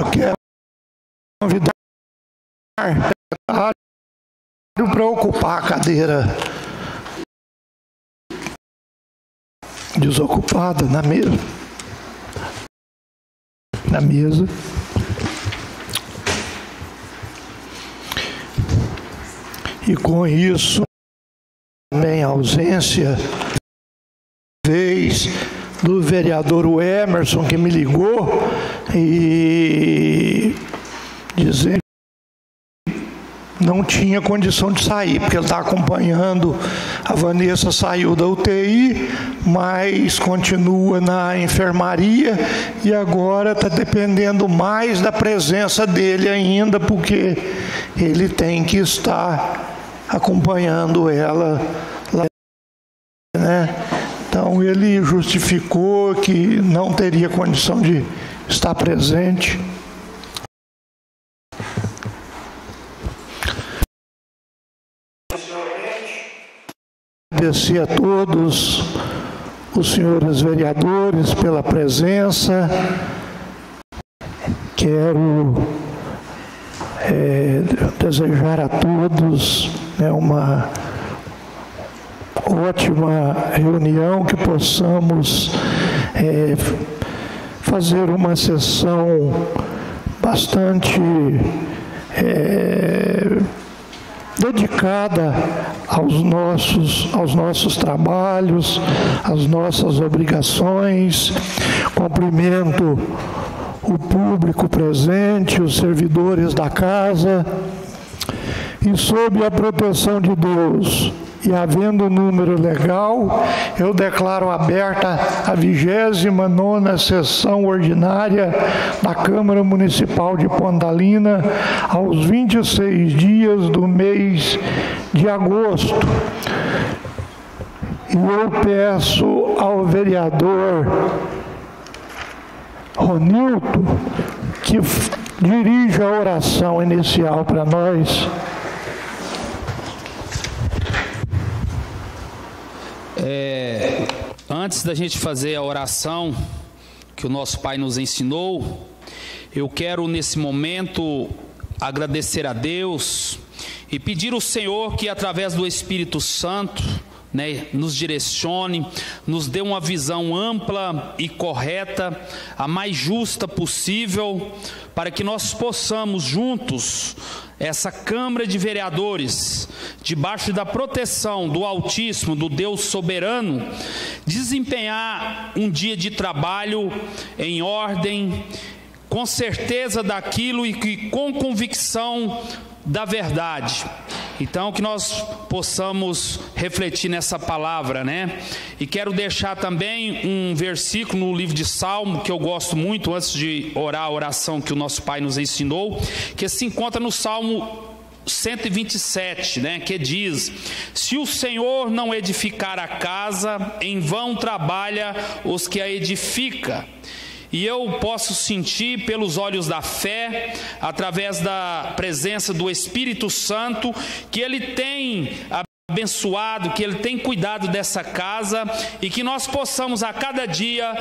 Eu quero convidar para ocupar a cadeira desocupada na mesa. E com isso, também a ausência do vereador Emerson, que me ligou e dizendo que não tinha condição de sair, porque ele está acompanhando. A Vanessa saiu da UTI, mas continua na enfermaria e agora está dependendo mais da presença dele ainda, porque ele tem que estar acompanhando ela lá, né? Então ele justificou que não teria condição de estar presente. Agradecer a todos os senhores vereadores pela presença. Quero desejar a todos uma ótima reunião, que possamos fazer uma sessão bastante dedicada aos nossos trabalhos, às nossas obrigações. Cumprimento o público presente, os servidores da casa, e sob a proteção de Deus e havendo número legal, eu declaro aberta a 29ª sessão ordinária da Câmara Municipal de Pontalina, aos 26 dias do mês de agosto. E eu peço ao vereador Ronilton que dirija a oração inicial para nós. Antes da gente fazer a oração que o nosso Pai nos ensinou, eu quero nesse momento agradecer a Deus e pedir ao Senhor que através do Espírito Santo, nos direcione, nos dê uma visão ampla e correta, a mais justa possível, para que nós possamos juntos, essa Câmara de Vereadores, debaixo da proteção do Altíssimo, do Deus soberano, desempenhar um dia de trabalho em ordem, com certeza daquilo e que com convicção da verdade. Então, que nós possamos refletir nessa palavra, E quero deixar também um versículo no livro de Salmo, que eu gosto muito, antes de orar a oração que o nosso Pai nos ensinou, que se encontra no Salmo 127, que diz: se o Senhor não edificar a casa, em vão trabalha os que a edifica. E eu posso sentir pelos olhos da fé, através da presença do Espírito Santo, que Ele tem abençoado, que Ele tem cuidado dessa casa, e que nós possamos a cada dia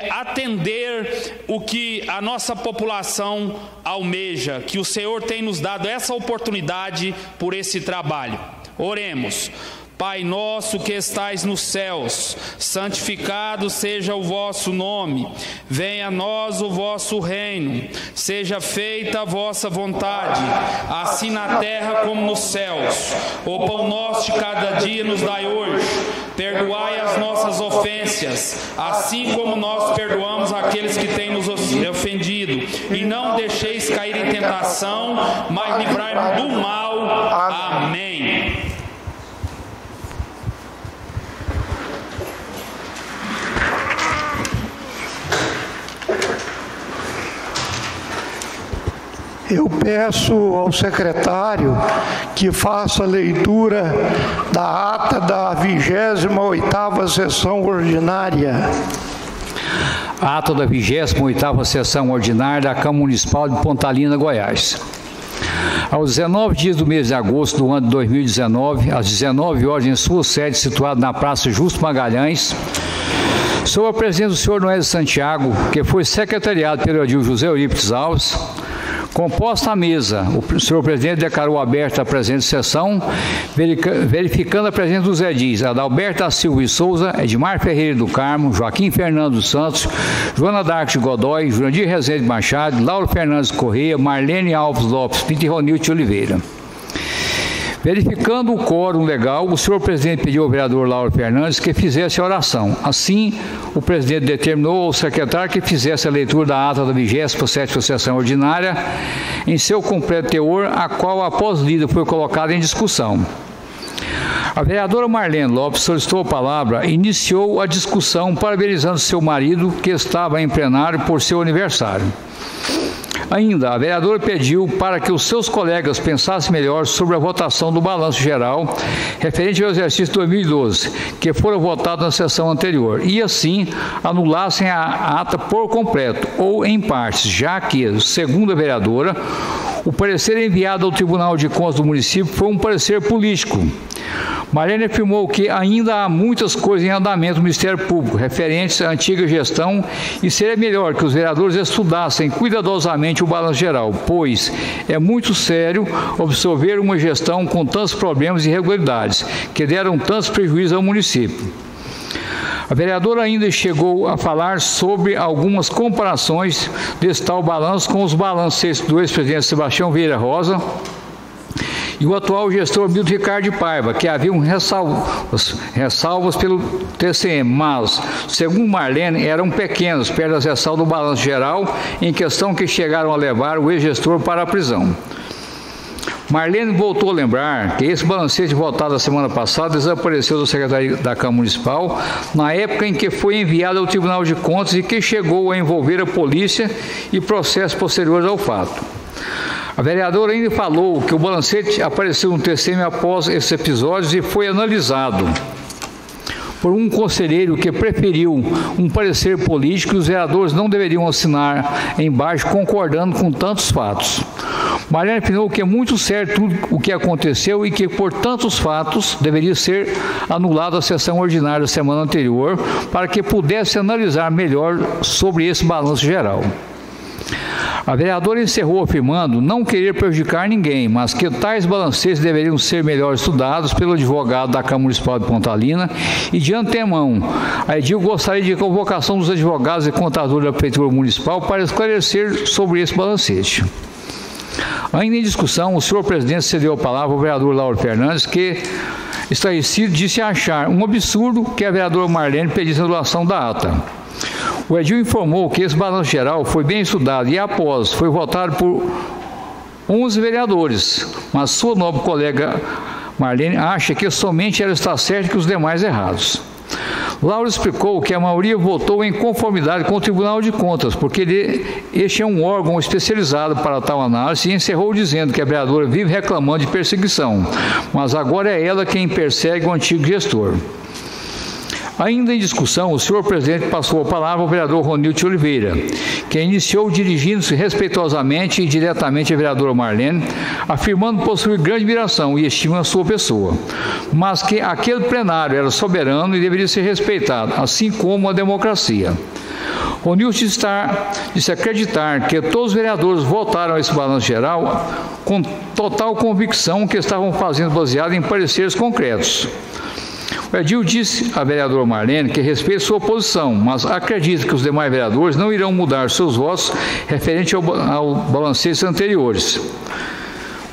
atender o que a nossa população almeja, que o Senhor tem nos dado essa oportunidade por esse trabalho. Oremos. Pai nosso que estais nos céus, santificado seja o vosso nome, venha a nós o vosso reino, seja feita a vossa vontade, assim na terra como nos céus. O pão nosso de cada dia nos dai hoje, perdoai as nossas ofensas, assim como nós perdoamos aqueles que têm nos ofendido, e não deixeis cair em tentação, mas livrai-nos do mal. Amém. Eu peço ao secretário que faça a leitura da ata da 28ª sessão ordinária. Ata da 28ª sessão ordinária da Câmara Municipal de Pontalina, Goiás. Aos 19 dias do mês de agosto do ano de 2019, às 19 horas, em sua sede situada na Praça Justo Magalhães, Sob a presença do senhor Noé de Santiago, que foi secretariado pelo edil José Eurípides Alves, composta a mesa, o senhor presidente declarou aberta a presente sessão, verificando a presença dos edis Adalberto da Silva e Souza, Edmar Ferreira do Carmo, Joaquim Fernando dos Santos, Joana Darques de Godoy, Jurandir Rezende Machado, Lauro Fernandes Correia, Marlene Alves Lopes Pinto e Ronilde Oliveira. Verificando o quórum legal, o senhor presidente pediu ao vereador Lauro Fernandes que fizesse a oração. Assim, o presidente determinou ao secretário que fizesse a leitura da ata da 27ª sessão ordinária em seu completo teor, a qual, após lida, foi colocada em discussão. A vereadora Marlene Lopes solicitou a palavra e iniciou a discussão parabenizando seu marido, que estava em plenário por seu aniversário. Ainda, a vereadora pediu para que os seus colegas pensassem melhor sobre a votação do balanço geral referente ao exercício 2012, que foram votados na sessão anterior, e assim anulassem a ata por completo ou em partes, já que, segundo a vereadora, o parecer enviado ao Tribunal de Contas do município foi um parecer político. Marlene afirmou que ainda há muitas coisas em andamento no Ministério Público referentes à antiga gestão e seria melhor que os vereadores estudassem cuidadosamente o balanço geral, pois é muito sério absorver uma gestão com tantos problemas e irregularidades que deram tantos prejuízos ao município. A vereadora ainda chegou a falar sobre algumas comparações desse tal balanço com os balanços do ex-presidente Sebastião Vieira Rosa e o atual gestor Milton Ricardo de Paiva, que haviam ressalvas pelo TCM, mas, segundo Marlene, eram pequenos, perto das ressalvas do balanço geral, em questão que chegaram a levar o ex-gestor para a prisão. Marlene voltou a lembrar que esse balancete votado a semana passada desapareceu do secretário da Câmara Municipal na época em que foi enviado ao Tribunal de Contas e que chegou a envolver a polícia e processos posteriores ao fato. A vereadora ainda falou que o balancete apareceu no TCM após esses episódios e foi analisado por um conselheiro que preferiu um parecer político e os vereadores não deveriam assinar embaixo concordando com tantos fatos. Marlene afirmou que é muito certo tudo o que aconteceu e que, por tantos fatos, deveria ser anulada a sessão ordinária da semana anterior para que pudesse analisar melhor sobre esse balanço geral. A vereadora encerrou afirmando não querer prejudicar ninguém, mas que tais balancetes deveriam ser melhor estudados pelo advogado da Câmara Municipal de Pontalina e, de antemão, a edil gostaria de convocação dos advogados e contadores da Prefeitura Municipal para esclarecer sobre esse balancete. Ainda em discussão, o senhor presidente cedeu a palavra ao vereador Lauro Fernandes, que, esclarecido, disse achar um absurdo que a vereadora Marlene pedisse a anulação da ata. O edil informou que esse balanço geral foi bem estudado e, após, foi votado por 11 vereadores, mas sua nobre colega Marlene acha que somente ela está certa e que os demais errados. Lauro explicou que a maioria votou em conformidade com o Tribunal de Contas, porque este é um órgão especializado para tal análise, e encerrou dizendo que a vereadora vive reclamando de perseguição, mas agora é ela quem persegue o antigo gestor. Ainda em discussão, o senhor presidente passou a palavra ao vereador Ronilde Oliveira, que iniciou dirigindo-se respeitosamente e diretamente à vereadora Marlene, afirmando possuir grande admiração e estima a sua pessoa, mas que aquele plenário era soberano e deveria ser respeitado, assim como a democracia. Ronilde disse acreditar que todos os vereadores votaram esse balanço geral com total convicção que estavam fazendo baseado em pareceres concretos. O edil disse à vereadora Marlene que respeita sua posição, mas acredita que os demais vereadores não irão mudar seus votos referente ao balancetes anteriores.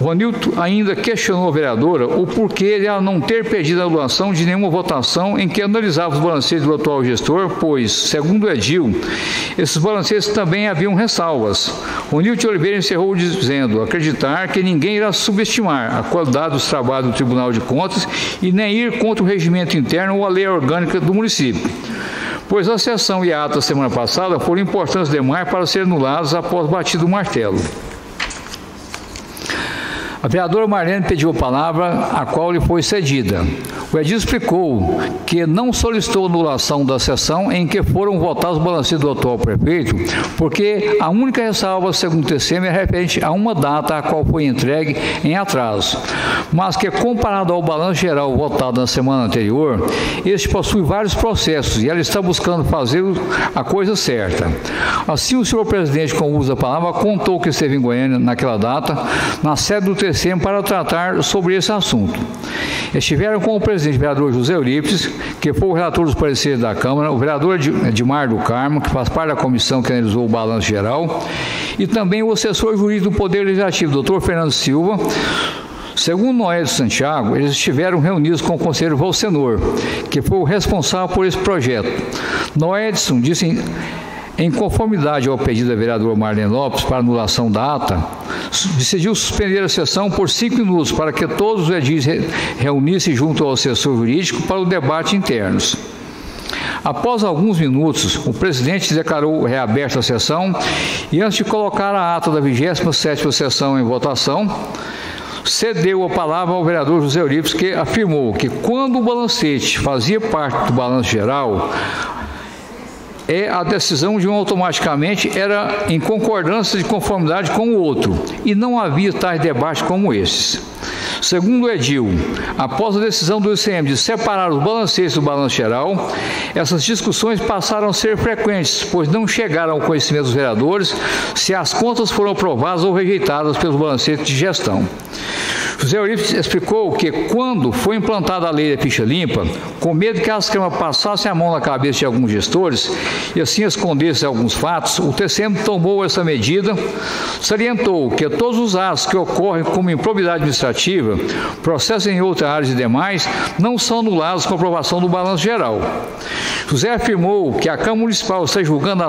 Ronildo ainda questionou a vereadora o porquê de ela não ter pedido a anulação de nenhuma votação em que analisava os balancetes do atual gestor, pois, segundo o edil, esses balancetes também haviam ressalvas. Ronildo Oliveira encerrou dizendo acreditar que ninguém irá subestimar a qualidade dos trabalhos do Tribunal de Contas e nem ir contra o regimento interno ou a lei orgânica do município, pois a sessão e a ata da semana passada foram importantes demais para serem anuladas após batido o martelo. A vereadora Marlene pediu a palavra, a qual lhe foi cedida. O edil explicou que não solicitou anulação da sessão em que foram votados os balancetes do atual prefeito, porque a única ressalva, segundo o TCM, é referente a uma data a qual foi entregue em atraso, mas que, comparado ao balanço geral votado na semana anterior, este possui vários processos e ela está buscando fazer a coisa certa. Assim, o senhor presidente, com o uso da palavra, contou que esteve em Goiânia naquela data, na sede do TCM, para tratar sobre esse assunto. Estiveram com o presidente, o vereador José Eurípides, que foi o relator dos pareceres da Câmara, o vereador Edmar do Carmo, que faz parte da comissão que analisou o balanço geral, e também o assessor jurídico do Poder Legislativo, doutor Fernando Silva. Segundo Noé de Santiago, eles estiveram reunidos com o conselheiro Valsenor, que foi o responsável por esse projeto. Noé Edson disse, em conformidade ao pedido da vereadora Marlene Lopes para anulação da ata, decidiu suspender a sessão por 5 minutos para que todos os edis reunissem junto ao assessor jurídico para o debate internos. Após alguns minutos, o presidente declarou reaberta a sessão e, antes de colocar a ata da 27ª sessão em votação, cedeu a palavra ao vereador José Eurípides, que afirmou que quando o balancete fazia parte do balanço geral, a decisão de um automaticamente era em concordância de conformidade com o outro, e não havia tais debates como esses. Segundo o edil, após a decisão do ICM de separar os balancetes do balanço geral, essas discussões passaram a ser frequentes, pois não chegaram ao conhecimento dos vereadores se as contas foram aprovadas ou rejeitadas pelos balancetes de gestão. José Eurípides explicou que, quando foi implantada a lei da ficha limpa, com medo que as câmaras passassem a mão na cabeça de alguns gestores e assim escondessem alguns fatos, o TCM tomou essa medida, salientou que todos os atos que ocorrem como improbidade administrativa, processos em outras áreas e demais, não são anulados com a aprovação do balanço geral. José afirmou que a Câmara Municipal está julgando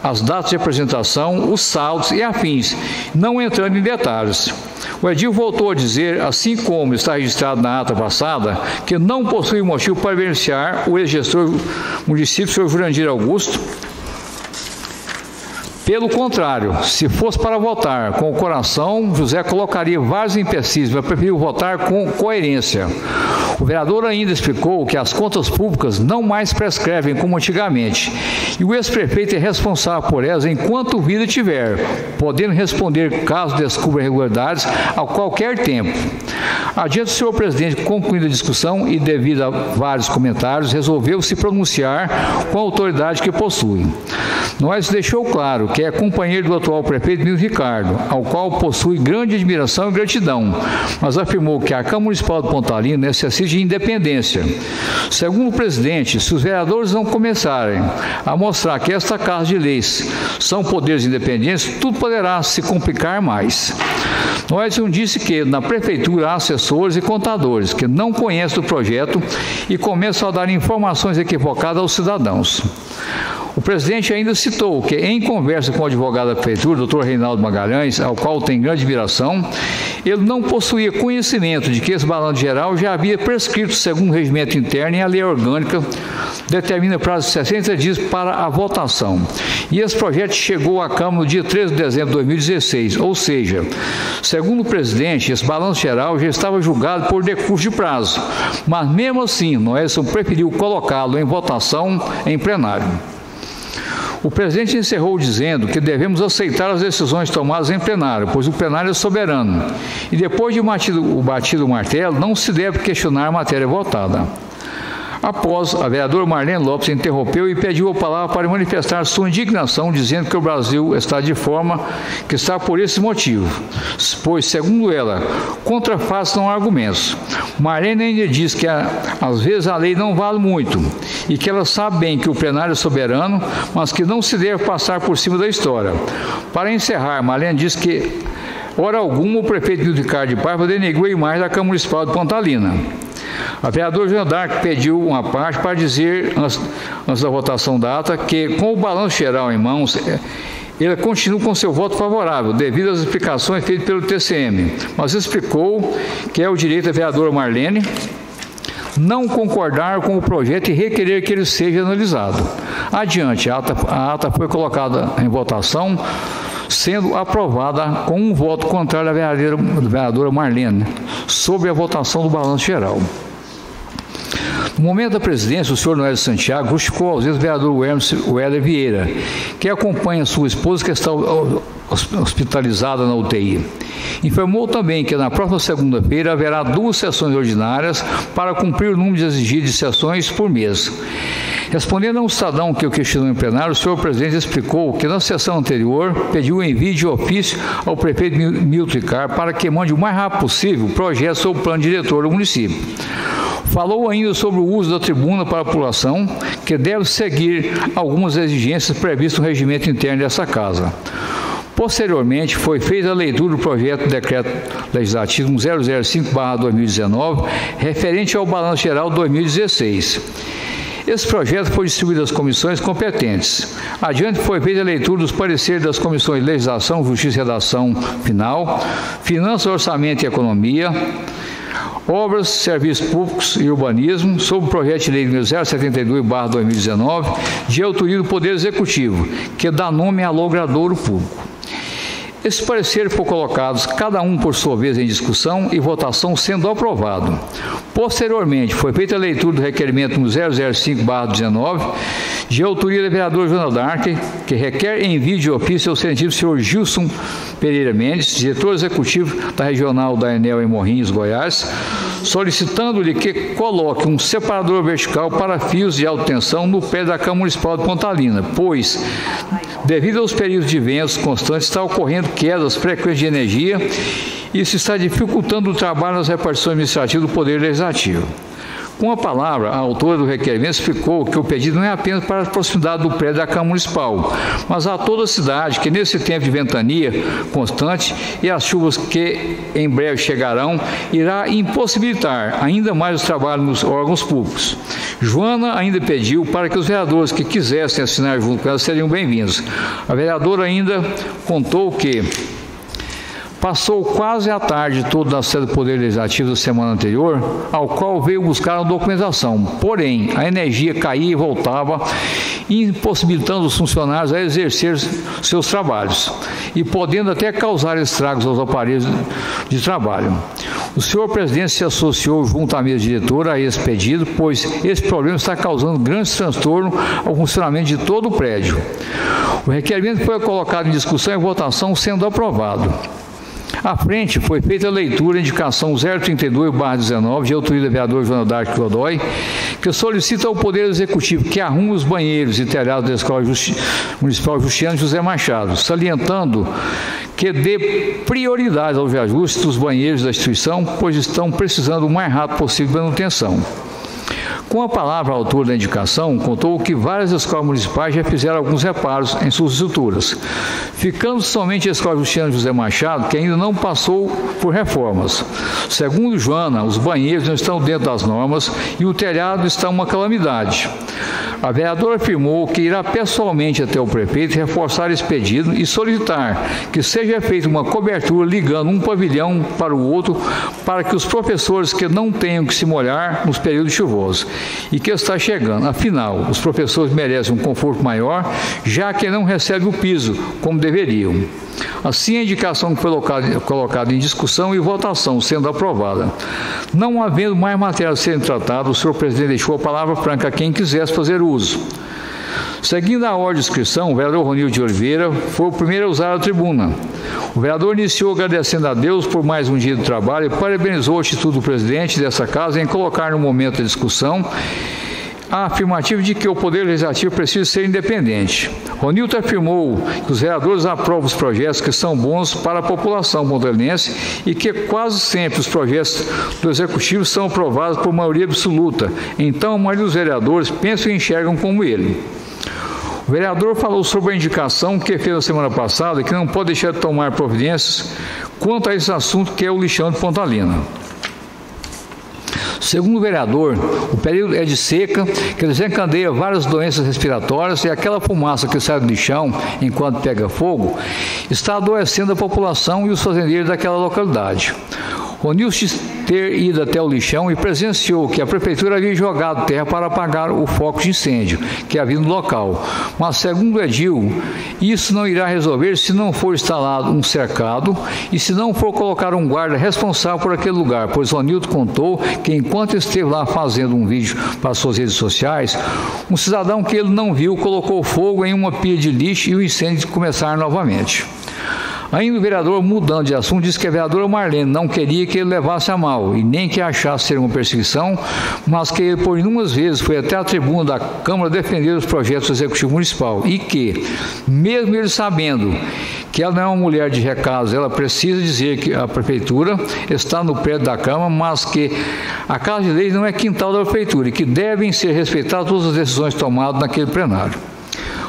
as datas de apresentação, os saldos e afins, não entrando em detalhes. O edil voltou a dizer, assim como está registrado na ata passada, que não possui motivo para beneficiar o ex-gestor do município, senhor Jurandir Augusto. Pelo contrário, se fosse para votar com o coração, José colocaria vários empecilhos, mas preferiu votar com coerência. O vereador ainda explicou que as contas públicas não mais prescrevem como antigamente, e o ex-prefeito é responsável por elas enquanto vida tiver, podendo responder caso descubra irregularidades a qualquer tempo. Adiante, o senhor presidente, concluindo a discussão e devido a vários comentários, resolveu se pronunciar com a autoridade que possui. Nós deixou claro que é companheiro do atual prefeito Nilo Ricardo, ao qual possui grande admiração e gratidão, mas afirmou que a Câmara Municipal de Pontalina necessita de independência. Segundo o presidente, se os vereadores não começarem a mostrar que esta Casa de Leis são poderes independentes, tudo poderá se complicar mais. Noedson disse que na prefeitura há assessores e contadores que não conhecem o projeto e começam a dar informações equivocadas aos cidadãos. O presidente ainda citou que, em conversa com o advogado da prefeitura, doutor Reinaldo Magalhães, ao qual tem grande admiração, ele não possuía conhecimento de que esse balanço geral já havia prescrito, segundo o regimento interno, e a lei orgânica determina prazo de 60 dias para a votação. E esse projeto chegou à Câmara no dia 13 de dezembro de 2016, ou seja, segundo o presidente, esse balanço geral já estava julgado por decurso de prazo, mas mesmo assim, Noedson preferiu colocá-lo em votação em plenário. O presidente encerrou dizendo que devemos aceitar as decisões tomadas em plenário, pois o plenário é soberano. E depois de batido o martelo, não se deve questionar a matéria votada. Após, a vereadora Marlene Lopes interrompeu e pediu a palavra para manifestar sua indignação, dizendo que o Brasil está de forma que está por esse motivo, pois, segundo ela, contra fatos não há argumentos. Marlene ainda diz que, às vezes, a lei não vale muito e que ela sabe bem que o plenário é soberano, mas que não se deve passar por cima da história. Para encerrar, Marlene diz que, hora alguma, o prefeito Nilo Ricardo de Paiva denegou a imagem da Câmara Municipal de Pontalina. A vereadora Joana D'Arc pediu uma parte para dizer, antes da votação da ata, que, com o balanço geral em mãos, ele continua com seu voto favorável, devido às explicações feitas pelo TCM, mas explicou que é o direito da vereadora Marlene não concordar com o projeto e requerer que ele seja analisado. Adiante, a ata foi colocada em votação, sendo aprovada com um voto contrário da vereadora Marlene sobre a votação do balanço geral. No momento da presidência, o senhor Noélio Santiago justificou a ausência do vereador Weller Vieira, que acompanha sua esposa, que está hospitalizada na UTI. Informou também que na próxima segunda-feira haverá 2 sessões ordinárias para cumprir o número exigido de sessões por mês. Respondendo a um cidadão que o questionou em plenário, o senhor presidente explicou que na sessão anterior pediu o envio de ofício ao prefeito Milton Ricardo para que mande o mais rápido possível o projeto sobre o plano diretor do município. Falou ainda sobre o uso da tribuna para a população, que deve seguir algumas exigências previstas no regimento interno dessa casa. Posteriormente, foi feita a leitura do projeto de decreto legislativo 005/2019, referente ao Balanço Geral 2016. Esse projeto foi distribuído às comissões competentes. Adiante foi feita a leitura dos pareceres das comissões de Legislação, Justiça e Redação Final, Finanças, Orçamento e Economia, Obras, Serviços Públicos e Urbanismo, sobre o projeto de lei número 072/2019, de autoria do Poder Executivo, que dá nome a logradouro público. Esses pareceres foram colocados, cada um por sua vez, em discussão e votação, sendo aprovado. Posteriormente, foi feita a leitura do requerimento número 005/19, de autoria do vereador Joana Dark, que requer envio de ofício ao excelentíssimo senhor Gilson Pereira Mendes, diretor executivo da Regional da Enel em Morrinhos, Goiás, solicitando-lhe que coloque um separador vertical para fios de alta tensão no pé da Câmara Municipal de Pontalina, pois, devido aos períodos de ventos constantes, está ocorrendo quedas frequentes de energia e isso está dificultando o trabalho nas repartições administrativas do Poder Legislativo. Com a palavra, a autora do requerimento explicou que o pedido não é apenas para a proximidade do prédio da Câmara Municipal, mas a toda a cidade, que nesse tempo de ventania constante e as chuvas que em breve chegarão, irá impossibilitar ainda mais o trabalho nos órgãos públicos. Joana ainda pediu para que os vereadores que quisessem assinar junto com ela seriam bem-vindos. A vereadora ainda contou que passou quase a tarde toda na sede do Poder Legislativo da semana anterior, ao qual veio buscar a documentação. Porém, a energia caía e voltava, impossibilitando os funcionários a exercer seus trabalhos e podendo até causar estragos aos aparelhos de trabalho. O senhor presidente se associou junto à mesa diretora a esse pedido, pois esse problema está causando grande transtorno ao funcionamento de todo o prédio. O requerimento foi colocado em discussão e votação, sendo aprovado. À frente, foi feita a leitura da indicação 032/19, de autoria do vereador Joana Dark Godoy, que solicita ao Poder Executivo que arrume os banheiros e telhados da Escola Municipal Justiano José Machado, salientando que dê prioridade aos reajustes dos banheiros da instituição, pois estão precisando o mais rápido possível de manutenção. Com a palavra, a autora da indicação contou que várias escolas municipais já fizeram alguns reparos em suas estruturas, ficando somente a Escola Justiano José Machado, que ainda não passou por reformas. Segundo Joana, os banheiros não estão dentro das normas e o telhado está uma calamidade. A vereadora afirmou que irá pessoalmente até o prefeito reforçar esse pedido e solicitar que seja feita uma cobertura ligando um pavilhão para o outro, para que os professores que não tenham que se molhar nos períodos chuvosos e que está chegando. Afinal, os professores merecem um conforto maior, já que não recebem o piso como deveriam. Assim, a indicação foi colocada em discussão e votação, sendo aprovada. Não havendo mais matéria a serem tratada, o senhor presidente deixou a palavra franca a quem quisesse fazer uso. Seguindo a ordem de inscrição, o vereador Ronildo de Oliveira foi o primeiro a usar a tribuna. O vereador iniciou agradecendo a Deus por mais um dia de trabalho e parabenizou a atitude do presidente dessa casa em colocar no momento da discussão a afirmativa de que o Poder Legislativo precisa ser independente. Ronildo afirmou que os vereadores aprovam os projetos que são bons para a população pontalinense e que quase sempre os projetos do Executivo são aprovados por maioria absoluta. Então, a maioria dos vereadores pensam e enxergam como ele. O vereador falou sobre a indicação que fez na semana passada, que não pode deixar de tomar providências quanto a esse assunto que é o lixão de Pontalina. Segundo o vereador, o período é de seca, que desencadeia várias doenças respiratórias e aquela fumaça que sai do lixão enquanto pega fogo está adoecendo a população e os fazendeiros daquela localidade. Ronilson ter ido até o lixão e presenciou que a prefeitura havia jogado terra para apagar o foco de incêndio que havia no local. Mas, segundo Edil, isso não irá resolver se não for instalado um cercado e se não for colocar um guarda responsável por aquele lugar, pois Ronildo contou que enquanto esteve lá fazendo um vídeo para suas redes sociais, um cidadão que ele não viu colocou fogo em uma pilha de lixo e o incêndio começar novamente. Ainda o vereador, mudando de assunto, disse que a vereadora Marlene não queria que ele levasse a mal e nem que achasse ser uma perseguição, mas que ele por inúmeras vezes foi até a tribuna da Câmara defender os projetos do Executivo Municipal e que, mesmo ele sabendo que ela não é uma mulher de recados, ela precisa dizer que a prefeitura está no prédio da Câmara, mas que a Casa de Leis não é quintal da prefeitura e que devem ser respeitadas todas as decisões tomadas naquele plenário.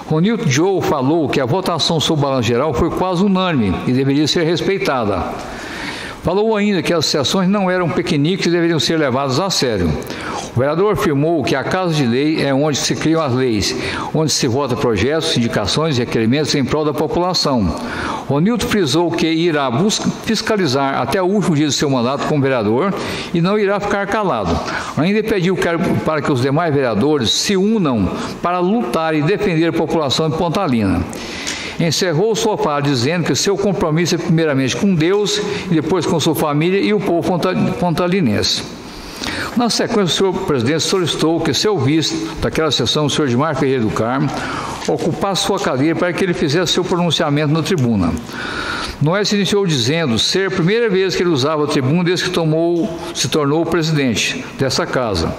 Ronildo Joe falou que a votação sobre o balanço geral foi quase unânime e deveria ser respeitada. Falou ainda que as sessões não eram piqueniques e deveriam ser levadas a sério. O vereador afirmou que a Casa de Lei é onde se criam as leis, onde se vota projetos, indicações e requerimentos em prol da população. Ronildo frisou que irá fiscalizar até o último dia do seu mandato como vereador e não irá ficar calado. Ainda pediu para que os demais vereadores se unam para lutar e defender a população de Pontalina. Encerrou sua fala dizendo que seu compromisso é primeiramente com Deus e depois com sua família e o povo pontalinense. Na sequência, o senhor presidente solicitou que seu vice daquela sessão, o senhor Edmar Ferreira do Carmo, ocupasse sua cadeira para que ele fizesse seu pronunciamento na tribuna. Noé se iniciou dizendo ser a primeira vez que ele usava a tribuna desde que se tornou o presidente dessa casa.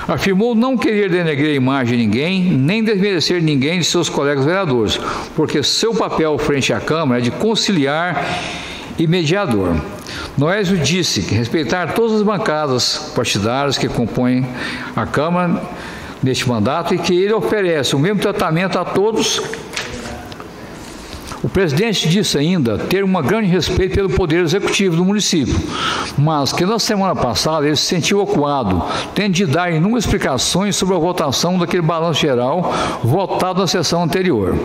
Afirmou não querer denegrir a imagem de ninguém, nem desmerecer ninguém de seus colegas vereadores, porque seu papel frente à Câmara é de conciliar e mediador. Noésio disse que respeitar todas as bancadas partidárias que compõem a Câmara neste mandato e que ele oferece o mesmo tratamento a todos. O presidente disse ainda ter um grande respeito pelo poder executivo do município, mas que na semana passada ele se sentiu acuado, tendo de dar inúmeras explicações sobre a votação daquele balanço geral votado na sessão anterior.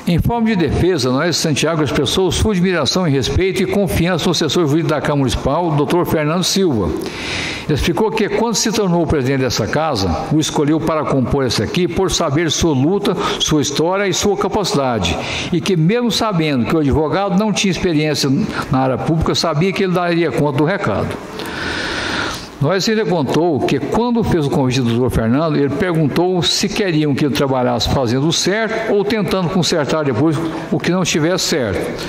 Em forma de defesa, Noé Santiago expressou sua admiração e respeito e confiança no assessor jurídico da Câmara Municipal, Dr. Fernando Silva. Ele explicou que, quando se tornou o presidente dessa casa, o escolheu para compor essa equipe por saber sua luta, sua história e sua capacidade, e que, mesmo sabendo que o advogado não tinha experiência na área pública, sabia que ele daria conta do recado. Nós ainda contou que, quando fez o convite do Dr. Fernando, ele perguntou se queriam que ele trabalhasse fazendo o certo ou tentando consertar depois o que não estivesse certo.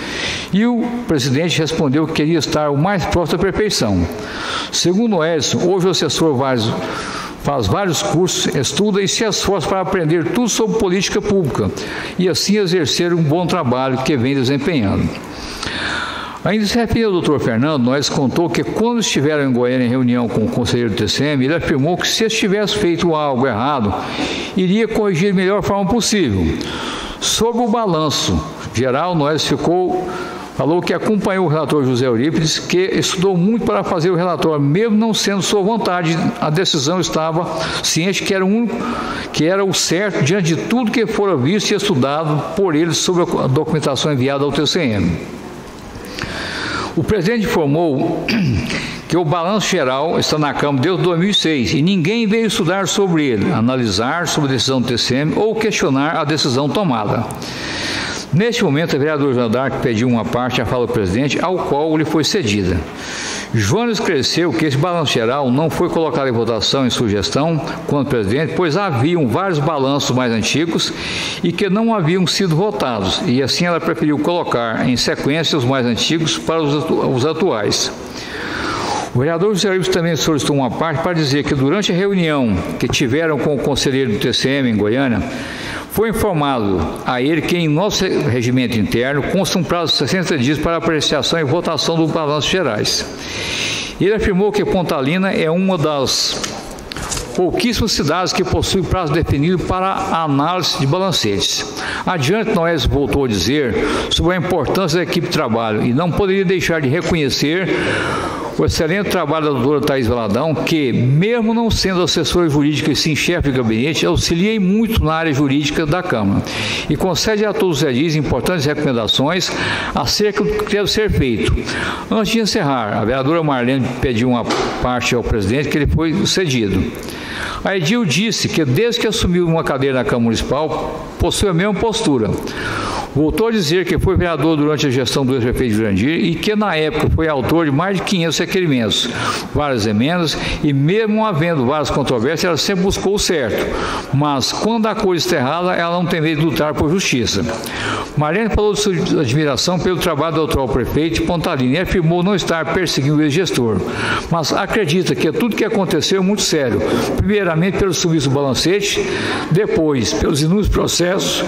E o presidente respondeu que queria estar o mais próximo da perfeição. Segundo o Edson, hoje o assessor faz vários cursos, estuda e se esforça para aprender tudo sobre política pública e assim exercer um bom trabalho que vem desempenhando. Ainda se referindo ao Dr. Fernando, nós contou que quando estiveram em Goiânia em reunião com o conselheiro do TCM, ele afirmou que se tivesse feito algo errado, iria corrigir da melhor forma possível. Sobre o balanço geral, nós falou que acompanhou o relator José Eurípides, que estudou muito para fazer o relatório, mesmo não sendo sua vontade, a decisão estava ciente que era o certo diante de tudo que fora visto e estudado por ele sobre a documentação enviada ao TCM. O presidente informou que o balanço geral está na Câmara desde 2006 e ninguém veio estudar sobre ele, analisar sobre a decisão do TCM ou questionar a decisão tomada. Neste momento, a vereadora Joana D'Arc pediu uma parte à fala do presidente, ao qual lhe foi cedida. Joana esclareceu que esse balanço geral não foi colocado em votação em sugestão quanto presidente, pois haviam vários balanços mais antigos e que não haviam sido votados, e assim ela preferiu colocar em sequência os mais antigos para os atuais. O vereador José Eurípides também solicitou uma parte para dizer que durante a reunião que tiveram com o conselheiro do TCM em Goiânia, foi informado a ele que em nosso regimento interno consta um prazo de 60 dias para apreciação e votação dos balanços gerais. Ele afirmou que Pontalina é uma das pouquíssimas cidades que possui prazo definido para a análise de balancetes. Adiante, Noés voltou a dizer sobre a importância da equipe de trabalho e não poderia deixar de reconhecer o excelente trabalho da doutora Thaís Valadão, que, mesmo não sendo assessora jurídica e sim chefe de gabinete, auxilia muito na área jurídica da Câmara e concede a todos os edis importantes recomendações acerca do que deve ser feito. Antes de encerrar, a vereadora Marlene pediu uma parte ao presidente que ele foi cedido. A edil disse que, desde que assumiu uma cadeira na Câmara Municipal, possui a mesma postura. Voltou a dizer que foi vereador durante a gestão do ex-prefeito Jurandir e que, na época, foi autor de mais de 500 requerimentos, várias emendas, e mesmo havendo várias controvérsias, ela sempre buscou o certo. Mas, quando a coisa está errada, ela não tem medo de lutar por justiça. Marlene falou de sua admiração pelo trabalho do atual prefeito Pontalina e afirmou não estar perseguindo o ex-gestor, mas acredita que tudo que aconteceu é muito sério. Primeiramente, pelo sumiço do balancete, depois, pelos inúmeros processos,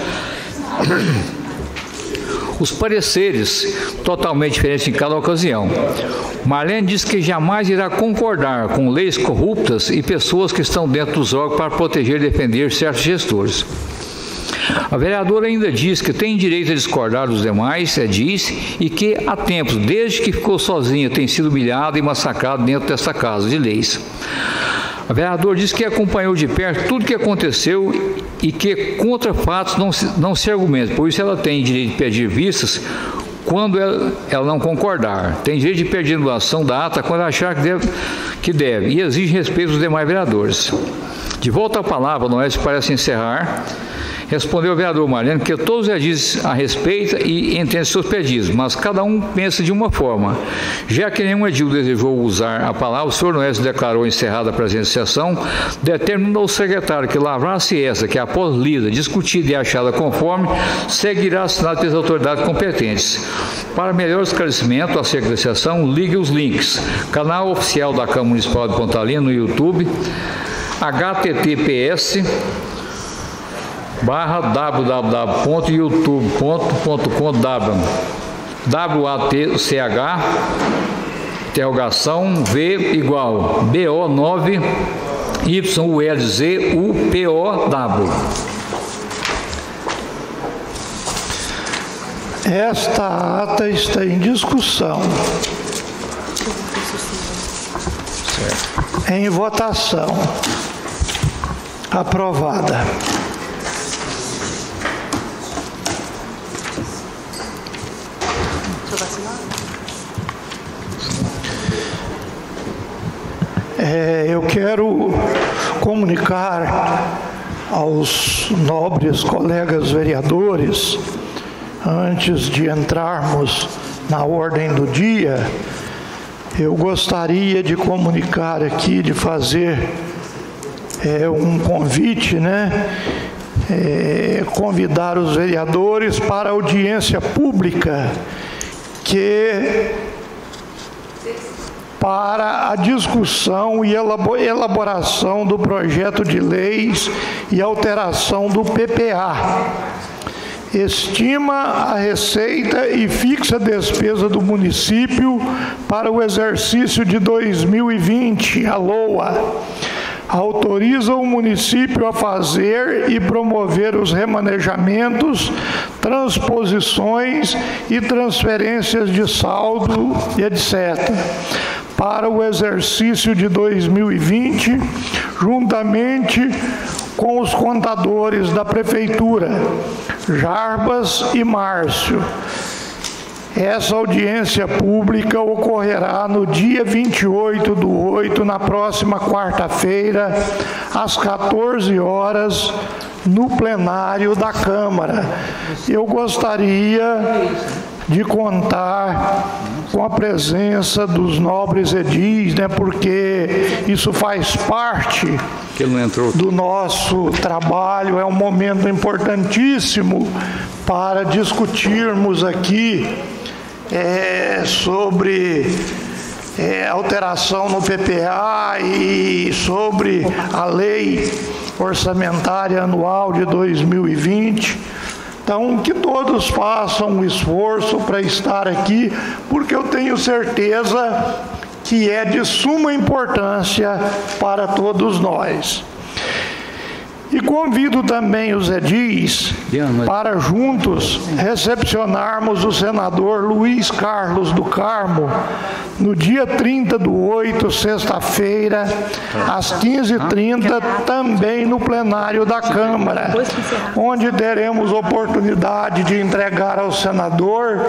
os pareceres totalmente diferentes em cada ocasião. Marlene diz que jamais irá concordar com leis corruptas e pessoas que estão dentro dos órgãos para proteger e defender certos gestores. A vereadora ainda diz que tem direito a discordar dos demais, e que há tempos, desde que ficou sozinha, tem sido humilhada e massacrada dentro desta casa de leis. A vereadora diz que acompanhou de perto tudo o que aconteceu e que contra fatos não se argumenta, por isso ela tem direito de pedir vistas quando ela não concordar, tem direito de pedir anulação da ata quando achar que deve e exige respeito dos demais vereadores. De volta à palavra, Noés parece encerrar. Respondeu o vereador Marlene que todos os edis a respeita e entende seus pedidos, mas cada um pensa de uma forma. Já que nenhum edil desejou usar a palavra, o senhor Noés declarou encerrada a presente sessão, determinou o secretário que lavrasse essa, que após lida, discutida e achada conforme, seguirá assinada pelas autoridades competentes. Para melhor esclarecimento acerca da sessão, ligue os links. Canal oficial da Câmara Municipal de Pontalina no YouTube, https://WATCH/BO9YULZUPOW. Esta ata está em discussão. Certo. Em votação. Aprovada. Eu quero comunicar aos nobres colegas vereadores, antes de entrarmos na ordem do dia, eu gostaria de comunicar aqui, de fazer um convite, convidar os vereadores para a audiência pública para a discussão e elaboração do projeto de leis e alteração do PPA. Estima a receita e fixa a despesa do município para o exercício de 2020, a LOA. Autoriza o município a fazer e promover os remanejamentos, transposições e transferências de saldo, etc., para o exercício de 2020, juntamente com os contadores da Prefeitura, Jarbas e Márcio. Essa audiência pública ocorrerá no dia 28/8, na próxima quarta-feira, às 14 horas, no plenário da Câmara. Eu gostaria de contar com a presença dos nobres edis, porque isso faz parte do nosso trabalho, é um momento importantíssimo para discutirmos aqui sobre alteração no PPA e sobre a lei orçamentária anual de 2020. Então, que todos façam um esforço para estar aqui, porque eu tenho certeza que é de suma importância para todos nós. E convido também os edis para juntos recepcionarmos o senador Luiz Carlos do Carmo no dia 30/8, sexta-feira, às 15h30, também no plenário da Câmara, onde teremos oportunidade de entregar ao senador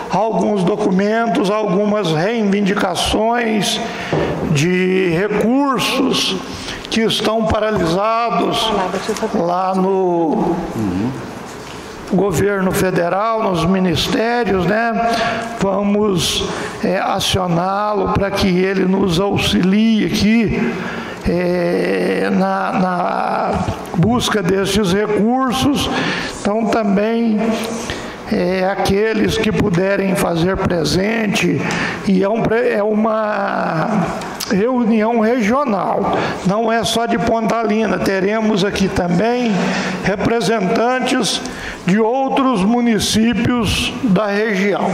alguns documentos, algumas reivindicações de recursos que estão paralisados lá no governo federal, nos ministérios, né? Vamos acioná-lo para que ele nos auxilie aqui na busca desses recursos. Então também aqueles que puderem fazer presente, e é uma reunião regional, não é só de Pontalina, teremos aqui também representantes de outros municípios da região.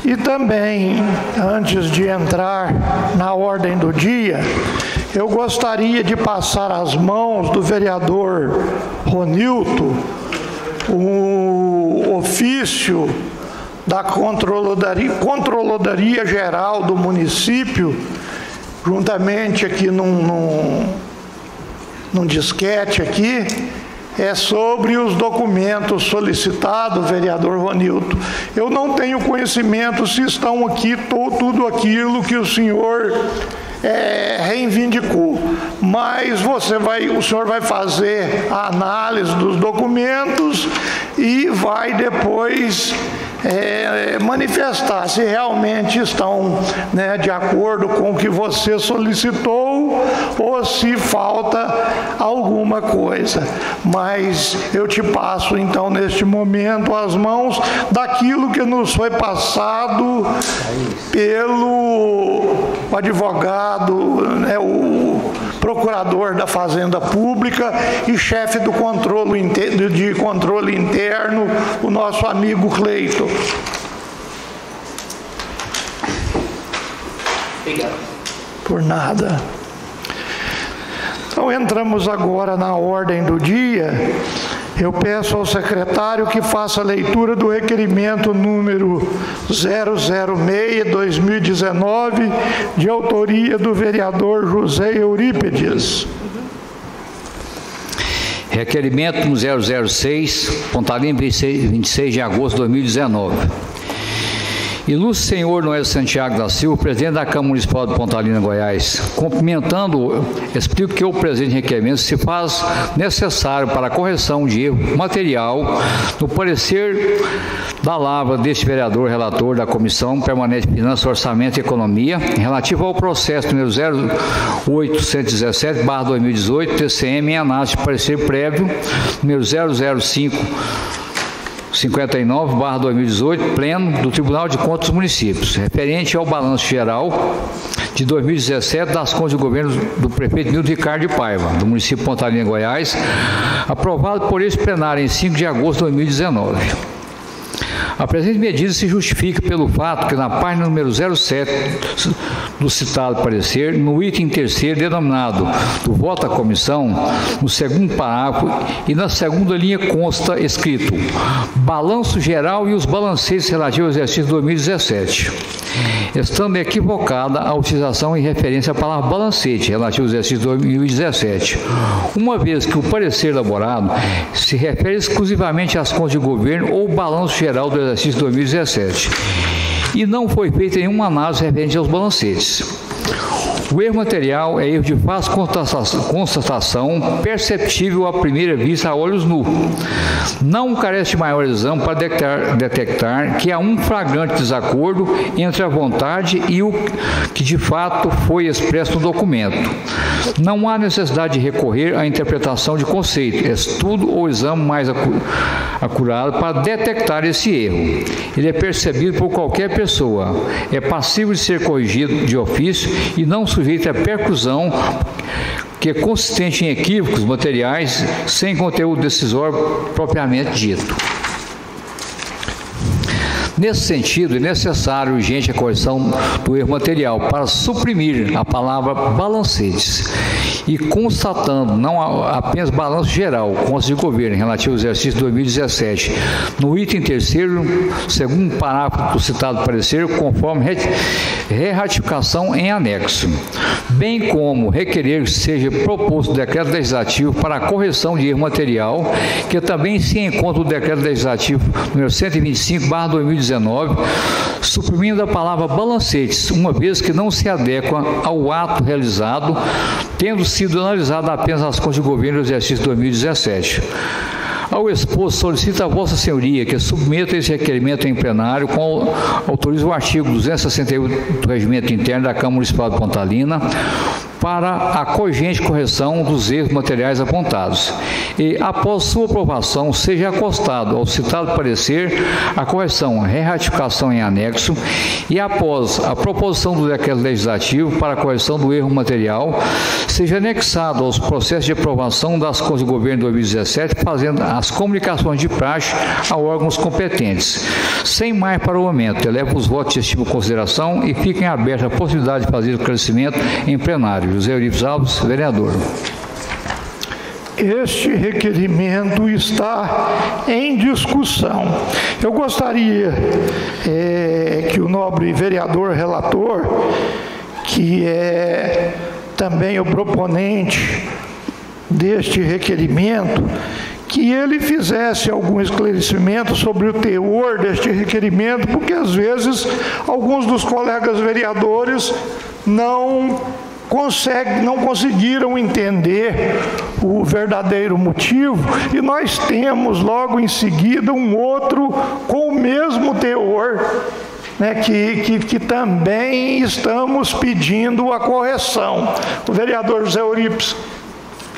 E também, antes de entrar na ordem do dia, eu gostaria de passar às mãos do vereador Ronilton o ofício da Controladoria Geral do município, juntamente aqui num disquete aqui, sobre os documentos solicitados, vereador Ronilton. Eu não tenho conhecimento se estão aqui tudo aquilo que o senhor reivindicou, mas o senhor vai fazer a análise dos documentos e vai depois manifestar se realmente estão, né, de acordo com o que você solicitou ou se falta alguma coisa. Mas eu te passo então neste momento as mãos daquilo que nos foi passado pelo advogado, né, o procurador da Fazenda Pública e chefe do controle interno, o nosso amigo Cleiton. Obrigado. Por nada. Então entramos agora na ordem do dia. Eu peço ao secretário que faça a leitura do requerimento número 006/2019, de autoria do vereador José Eurípides. Requerimento 006, Pontalina, 26 de agosto de 2019. Ilustre senhor Noel Santiago da Silva, presidente da Câmara Municipal de Pontalina, Goiás, cumprimentando, explico que o presente requerimento se faz necessário para a correção de erro material no parecer da lavra deste vereador relator da Comissão Permanente de Finanças, Orçamento e Economia, relativo ao processo número 0817/2018, TCM, em análise de parecer prévio, número 005/2018, pleno do Tribunal de Contas dos Municípios, referente ao balanço geral de 2017 das contas do governo do prefeito Nilton Ricardo de Paiva, do município de Pontalina, Goiás, aprovado por este plenário em 5 de agosto de 2019. A presente medida se justifica pelo fato que na página número 07 do citado parecer, no item terceiro denominado do voto à comissão, no segundo parágrafo e na segunda linha consta escrito balanço geral e os balancetes relativos ao exercício 2017. Estando equivocada a utilização em referência à palavra balancete relativo ao exercício 2017, uma vez que o parecer elaborado se refere exclusivamente às contas de governo ou balanço geral do exercício 2017 e não foi feita nenhuma análise referente aos balancetes. O erro material é erro de fácil constatação, perceptível à primeira vista a olhos nus. Não carece de maior exame para detectar que há um flagrante desacordo entre a vontade e o que de fato foi expresso no documento. Não há necessidade de recorrer à interpretação de conceito, estudo ou exame mais acurado para detectar esse erro. Ele é percebido por qualquer pessoa, é passível de ser corrigido de ofício e não sujeito à percussão, que é consistente em equívocos materiais sem conteúdo decisório propriamente dito. Nesse sentido, é necessário urgente a correção do erro material para suprimir a palavra balancetes e constatando não apenas balanço geral, contas de governo relativo ao exercício 2017, no item 3º, segundo parágrafo do citado parecer, conforme reratificação em anexo, bem como requerer que seja proposto decreto legislativo para a correção de erro material, que também se encontra o decreto legislativo número 125/2019, suprimindo a palavra balancetes, uma vez que não se adequa ao ato realizado, tendo sido analisada apenas as contas de governo do exercício 2017. Ao expor, solicita a Vossa Senhoria que submeta esse requerimento em plenário, com autoriza o artigo 268 do Regimento Interno da Câmara Municipal de Pontalina, para a cogente correção dos erros materiais apontados. E, após sua aprovação, seja acostado ao citado parecer a correção, reratificação em anexo, e após a proposição do decreto legislativo para a correção do erro material, seja anexado aos processos de aprovação das contas do governo de 2017, fazendo as comunicações de praxe a órgãos competentes. Sem mais para o momento, elevo os votos de estima e consideração e fiquem aberta a possibilidade de fazer o crescimento em plenário. José Eurípides Alves, vereador. Este requerimento está em discussão. Eu gostaria que o nobre vereador relator, que é também o proponente deste requerimento, que ele fizesse algum esclarecimento sobre o teor deste requerimento, porque às vezes alguns dos colegas vereadores não conseguiram entender o verdadeiro motivo, e nós temos logo em seguida um outro com o mesmo teor, né, que também estamos pedindo a correção. O vereador José Eurípides,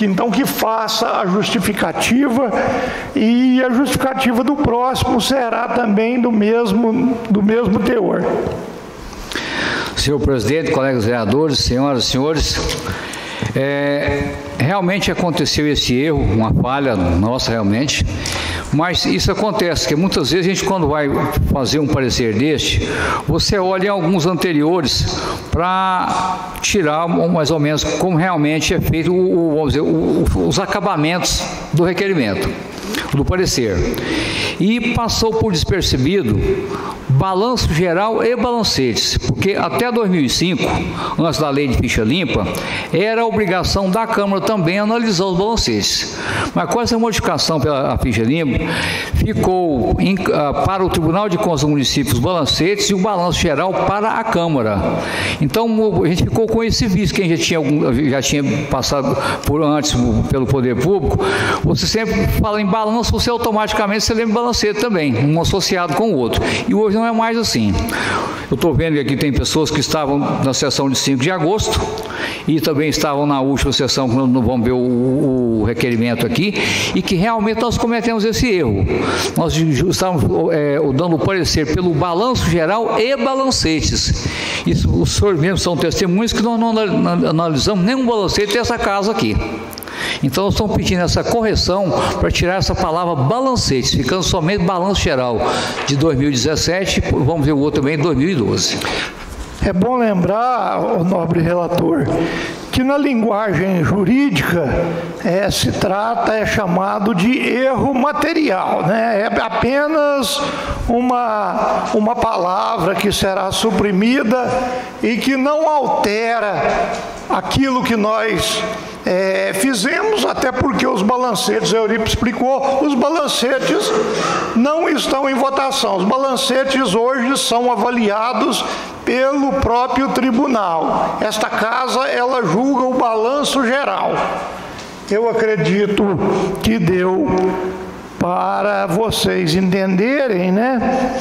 então, que faça a justificativa, e a justificativa do próximo será também do mesmo teor. Senhor presidente, colegas vereadores, senhoras e senhores, realmente aconteceu esse erro, uma falha nossa realmente, mas isso acontece, que muitas vezes a gente, quando vai fazer um parecer deste, você olha em alguns anteriores para tirar mais ou menos como realmente é feito vamos dizer, os acabamentos do requerimento, do parecer. E passou por despercebido balanço geral e balancetes, porque até 2005, antes da lei de ficha limpa, era obrigação da Câmara também analisar os balancetes. Mas com essa modificação pela ficha limpa, ficou para o Tribunal de Contas do município os balancetes e o balanço geral para a Câmara. Então a gente ficou com esse vício, quem já tinha passado por antes pelo poder público, você sempre fala em balanço, você automaticamente se lembra balancete também, um associado com o outro. E hoje não é mais assim. Eu estou vendo que aqui tem pessoas que estavam na sessão de 5 de agosto e também estavam na última sessão, quando não vamos ver o requerimento aqui, e que realmente nós cometemos esse erro. Nós estávamos dando o parecer pelo balanço geral e balancetes. Isso, os senhores mesmos são testemunhos que nós não analisamos nenhum balancete dessa casa aqui. Então, nós estamos pedindo essa correção para tirar essa palavra balancetes, ficando somente balanço geral de 2017, vamos ver o outro também em 2012. É bom lembrar, o nobre relator, que na linguagem jurídica é chamado de erro material, né? É apenas uma palavra que será suprimida e que não altera aquilo que nós fizemos, até porque os balancetes, Eurípides explicou, os balancetes não estão em votação. Os balancetes hoje são avaliados pelo próprio tribunal. Esta casa, ela julga o balanço geral. Eu acredito que deu para vocês entenderem, né?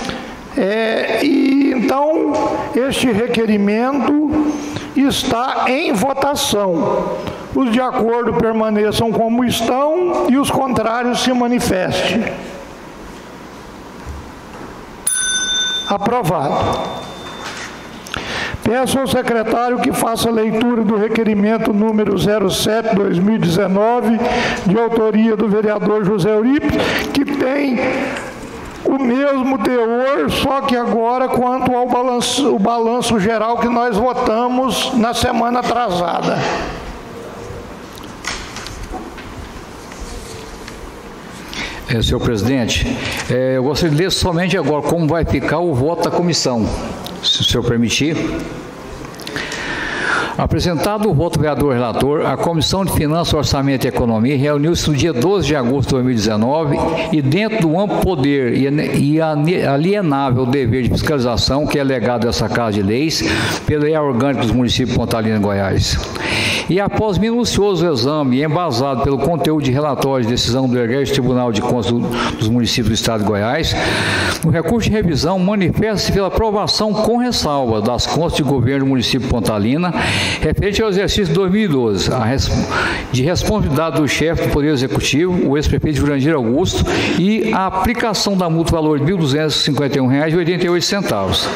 E então, este requerimento está em votação. Os de acordo permaneçam como estão e os contrários se manifestem. Aprovado. Peço ao secretário que faça a leitura do requerimento número 07/2019, de autoria do vereador José Eurípides, que tem o mesmo teor, só que agora quanto ao balanço geral que nós votamos na semana atrasada. Senhor presidente, eu gostaria de ler somente agora como vai ficar o voto da comissão, se o senhor permitir. Apresentado o voto do vereador relator, a Comissão de Finanças, Orçamento e Economia reuniu-se no dia 12 de agosto de 2019 e, dentro do amplo poder e alienável dever de fiscalização que é legado dessa Casa de Leis pela Lei Orgânica dos Municípios de Pontalina e Goiás. E após minucioso exame e embasado pelo conteúdo de relatório de decisão do Egresso Tribunal de Contas dos Municípios do Estado de Goiás, no recurso de revisão manifesta-se pela aprovação com ressalva das contas de governo do município de Pontalina referente ao exercício de 2012, de responsabilidade do chefe do Poder Executivo, o ex-prefeito Jurandir Augusto, e a aplicação da multa valor de R$ 1.251,88.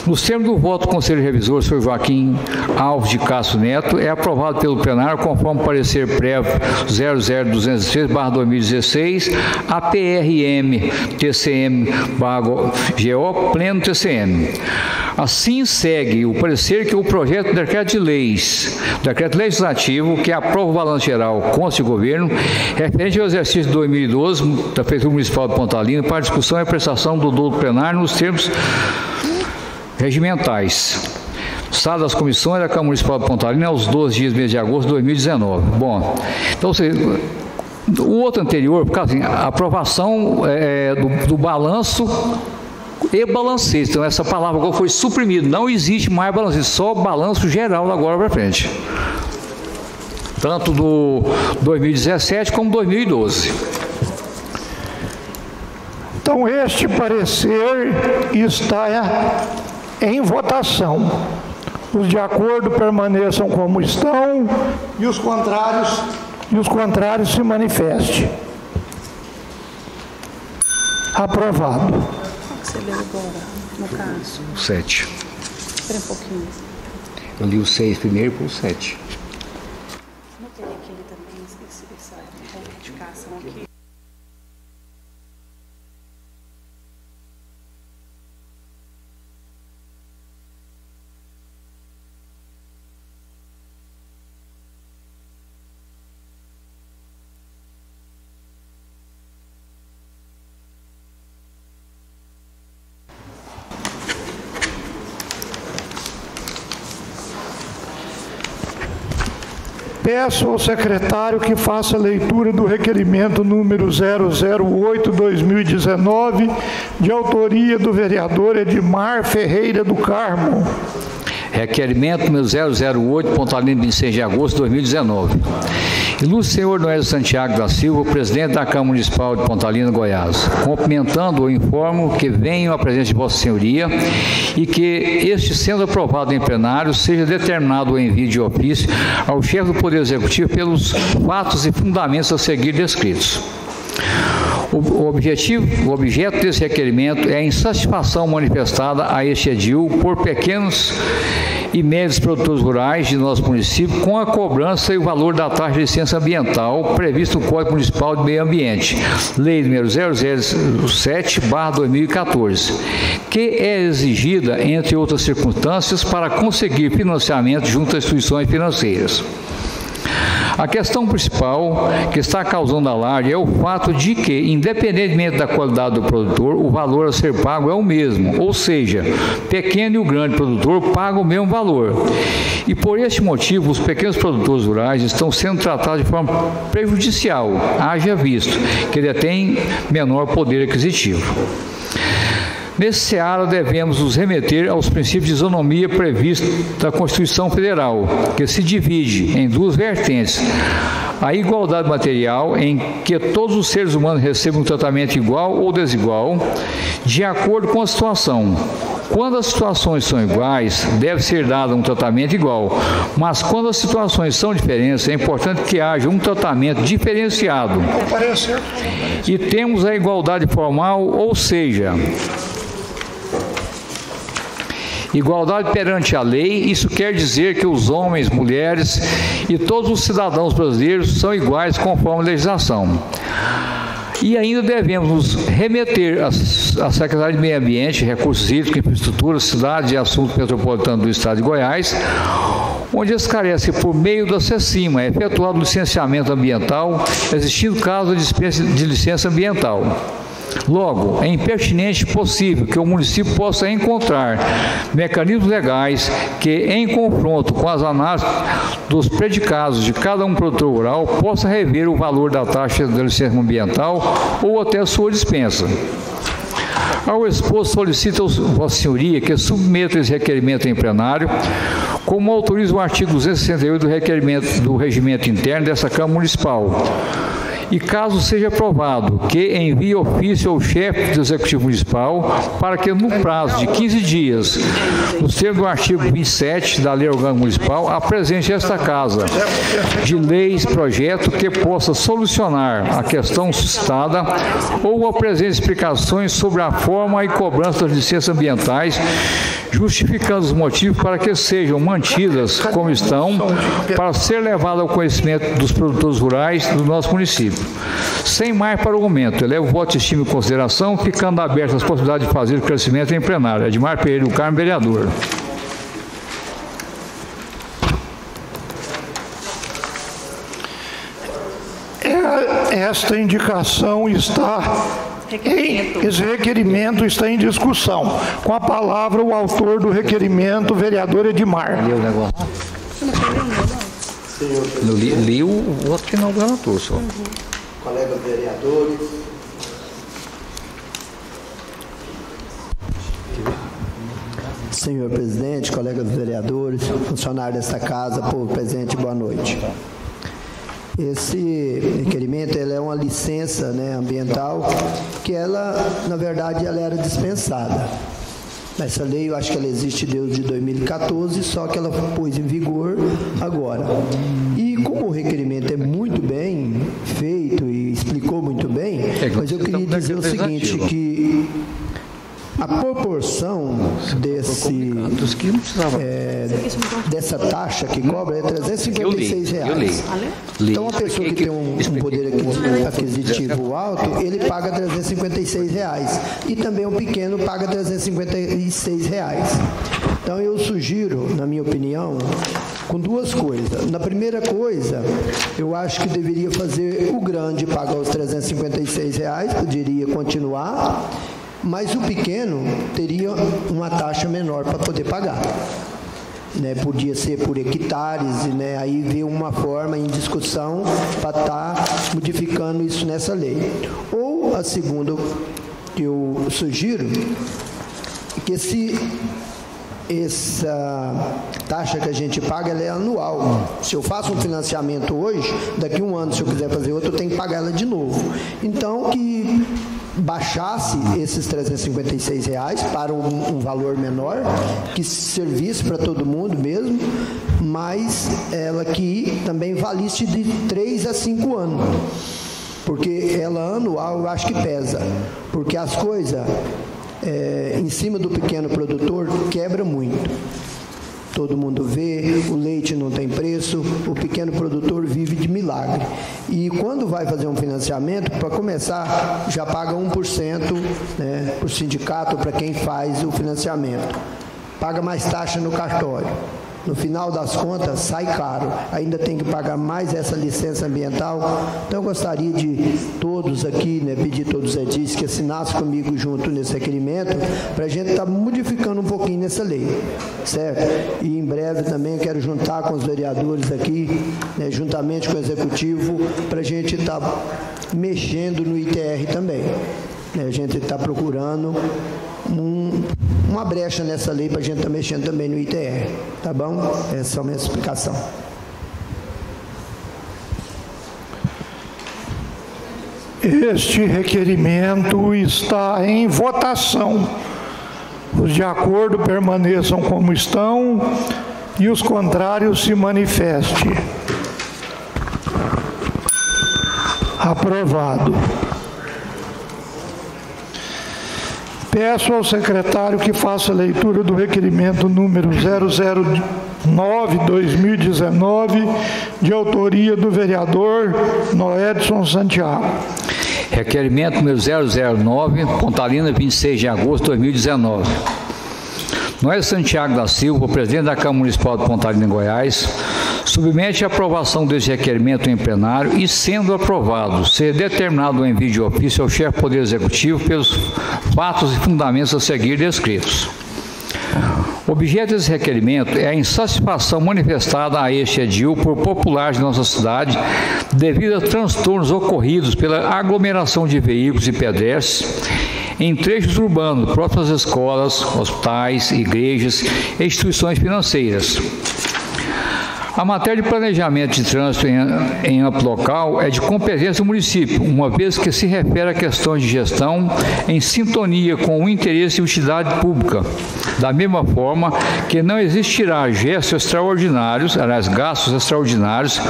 Nos termos do voto do Conselho Revisor, Sr. Joaquim Alves de Castro Neto, é aprovado pelo plenário conforme parecer prévio 00213/2016, APRM TCM/GO Pleno TCM. Assim segue o parecer que o projeto de decreto legislativo que aprova o balanço geral, contas de governo, referente ao exercício de 2012 da Prefeitura Municipal de Pontalina para discussão e prestação do dolo plenário nos termos regimentais. Sala das Comissões da Câmara Municipal de Pontalina aos 12 dias do mês de agosto de 2019. Bom, então o outro anterior, por causa assim, a aprovação do balanço e balancete. Então essa palavra agora foi suprimida, não existe mais balancete, só balanço geral agora para frente. Tanto do 2017 como 2012. Então este parecer está em votação. Os de acordo permaneçam como estão e os contrários se manifestem. Aprovado. Você leu agora, no caso? O 7. Espera um pouquinho. Eu li o 6 primeiro para o 7. Não teria que ler também essa retificação aqui? Peço ao secretário que faça a leitura do requerimento número 008/2019, de autoria do vereador Edmar Ferreira do Carmo. Requerimento número 008, Pontalina, 26 de agosto de 2019. Ilustre senhor Noélio Santiago da Silva, presidente da Câmara Municipal de Pontalina, Goiás. Cumprimentando-o, informo que venho à presença de Vossa Senhoria e que este, sendo aprovado em plenário, seja determinado o envio de ofício ao chefe do Poder Executivo pelos fatos e fundamentos a seguir descritos. O objeto desse requerimento é a insatisfação manifestada a este edil por pequenos e médios produtores rurais de nosso município com a cobrança e o valor da taxa de licença ambiental previsto no Código Municipal de Meio Ambiente, Lei número 007/2014, que é exigida, entre outras circunstâncias, para conseguir financiamento junto às instituições financeiras. A questão principal que está causando alarde é o fato de que, independentemente da qualidade do produtor, o valor a ser pago é o mesmo, ou seja, pequeno e o grande produtor pagam o mesmo valor. E por este motivo, os pequenos produtores rurais estão sendo tratados de forma prejudicial, haja visto que detêm menor poder aquisitivo. Nesse seara, devemos nos remeter aos princípios de isonomia previstos da Constituição Federal, que se divide em duas vertentes: a igualdade material, em que todos os seres humanos recebem um tratamento igual ou desigual, de acordo com a situação. Quando as situações são iguais, deve ser dado um tratamento igual, mas quando as situações são diferentes, é importante que haja um tratamento diferenciado. E temos a igualdade formal, ou seja, igualdade perante a lei. Isso quer dizer que os homens, mulheres e todos os cidadãos brasileiros são iguais conforme a legislação. E ainda devemos nos remeter à Secretaria de Meio Ambiente, Recursos Hídricos, Infraestrutura, Cidade e Assuntos Metropolitanos do Estado de Goiás, onde esclarece que, por meio da CECIMA, é efetuado o licenciamento ambiental, existindo caso de dispensa de licença ambiental. Logo, é impertinente possível que o município possa encontrar mecanismos legais que, em confronto com as análises dos predicados de cada produtor rural, possa rever o valor da taxa da licença ambiental ou até sua dispensa. Ao exposto, solicito a Vossa Senhoria que submeta esse requerimento em plenário, como autoriza o artigo 268 do Regimento Interno dessa Câmara Municipal. E caso seja aprovado, que envie ofício ao chefe do Executivo Municipal para que, no prazo de 15 dias, nos termos do artigo 27 da Lei Orgânica Municipal, apresente a esta Casa de leis, projeto que possa solucionar a questão suscitada ou apresente explicações sobre a forma e cobrança das licenças ambientais, justificando os motivos para que sejam mantidas como estão, para ser levado ao conhecimento dos produtores rurais do nosso município. Sem mais para o momento, elevo o voto de estima e consideração, ficando abertas as possibilidades de fazer o crescimento em plenário. Edmar Pereira do Carmo, vereador. Esta indicação está... Esse requerimento está em discussão. Com a palavra, o autor do requerimento, vereador Edmar. Eu li o voto final do relator só. Colegas vereadores. Senhor presidente, colegas vereadores, funcionários desta casa, povo presente, boa noite. Esse requerimento é uma licença, né, ambiental, que ela, na verdade, ela era dispensada. Essa lei, eu acho que ela existe desde 2014, só que ela pôs em vigor agora. E como o requerimento é muito bem feito e explicou muito bem, mas eu queria dizer o seguinte, que a proporção dessa taxa que cobra é R$356. Então, a pessoa que tem um poder aquisitivo alto, ele paga R$356. E também o pequeno paga R$356. Então, eu sugiro, na minha opinião, com duas coisas. Na primeira coisa, eu acho que deveria fazer o grande pagar os R$356, poderia continuar, mas o pequeno teria uma taxa menor para poder pagar. Né, podia ser por hectares, né, aí ver uma forma em discussão para estar modificando isso nessa lei. Ou a segunda que eu sugiro, que essa taxa que a gente paga, ela é anual. Se eu faço um financiamento hoje, daqui a um ano, se eu quiser fazer outro, eu tenho que pagar ela de novo. Então, que baixasse esses R$356 para um valor menor, que servisse para todo mundo mesmo, mas ela que também valisse de 3 a 5 anos. Porque ela anual eu acho que pesa. Porque as coisas em cima do pequeno produtor quebra muito. Todo mundo vê, o leite não tem preço, o pequeno produtor vive de milagre. E quando vai fazer um financiamento, para começar, já paga 1%, né, para o sindicato, para quem faz o financiamento. Paga mais taxa no cartório. No final das contas, sai caro. Ainda tem que pagar mais essa licença ambiental. Então, eu gostaria de todos aqui, né, pedir todos os edis que assinassem comigo junto nesse requerimento, para a gente estar modificando um pouquinho nessa lei, certo? E em breve também eu quero juntar com os vereadores aqui, né, juntamente com o Executivo, para a gente estar mexendo no ITR também. Né, a gente está procurando uma brecha nessa lei para a gente estar mexendo também no ITR, tá bom? Essa é a minha explicação. Este requerimento está em votação. Os de acordo permaneçam como estão e os contrários se manifestem. Aprovado. Peço ao secretário que faça a leitura do requerimento número 009/2019, de autoria do vereador Noedson Santiago. Requerimento número 009, Pontalina, 26 de agosto de 2019. Noé Santiago da Silva, presidente da Câmara Municipal de Pontalina, Goiás, submete a aprovação deste requerimento em plenário e, sendo aprovado, ser determinado o envio de ofício ao chefe do Poder Executivo pelos fatos e fundamentos a seguir descritos. O objeto desse requerimento é a insatisfação manifestada a este edil por populares de nossa cidade devido a transtornos ocorridos pela aglomeração de veículos e pedestres em trechos urbanos, próximas às escolas, hospitais, igrejas e instituições financeiras. A matéria de planejamento de trânsito em amplo local é de competência do município, uma vez que se refere a questões de gestão em sintonia com o interesse e utilidade pública. Da mesma forma que não existirá gastos extraordinários,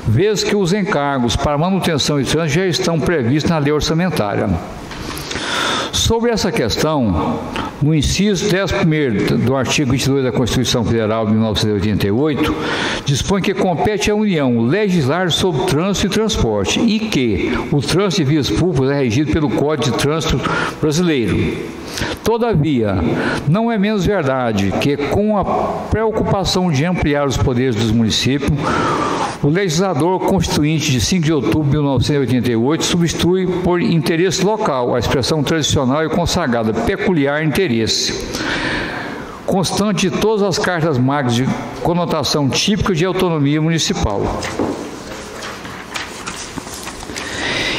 vez que os encargos para manutenção de trânsito já estão previstos na lei orçamentária. Sobre essa questão, no inciso 11º do artigo 22 da Constituição Federal de 1988, dispõe que compete à União legislar sobre trânsito e transporte e que o trânsito de vias públicas é regido pelo Código de Trânsito Brasileiro. Todavia, não é menos verdade que, com a preocupação de ampliar os poderes dos municípios, o legislador constituinte de 5 de outubro de 1988 substitui por interesse local a expressão tradicional e consagrada peculiar interesse, constante de todas as cartas magnas de conotação típica de autonomia municipal.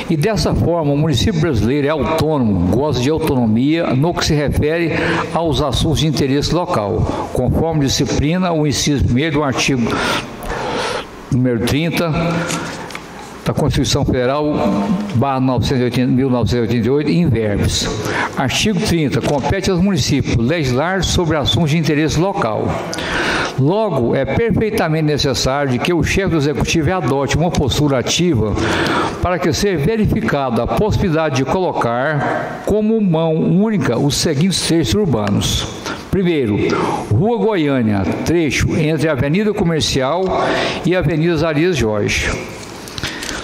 E dessa forma, o município brasileiro é autônomo, goza de autonomia no que se refere aos assuntos de interesse local, conforme disciplina o inciso 1º do artigo número 30 da Constituição Federal, /1988, em verbos. Artigo 30. Compete aos municípios legislar sobre assuntos de interesse local. Logo, é perfeitamente necessário de que o chefe do Executivo adote uma postura ativa para que seja verificada a possibilidade de colocar como mão única os seguintes trechos urbanos. Primeiro, Rua Goiânia, trecho entre a Avenida Comercial e a Avenida Zarias Jorge.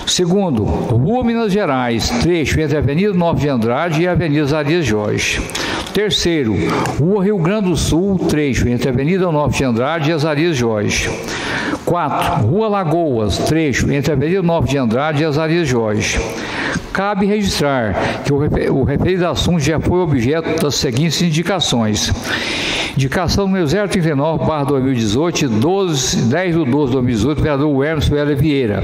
Segundo, Rua Minas Gerais, trecho entre a Avenida 9 de Andrade e a Avenida Zarias Jorge. Terceiro, Rua Rio Grande do Sul, trecho entre a Avenida 9 de Andrade e a Zarias Jorge. 4. Rua Lagoas, trecho entre a Avenida 9 de Andrade e a Zarias Jorge. Cabe registrar que o referido assunto já foi objeto das seguintes indicações. Indicação número 039/2018, de 10 de 12 de 2018, vereador Hermes L. Vieira.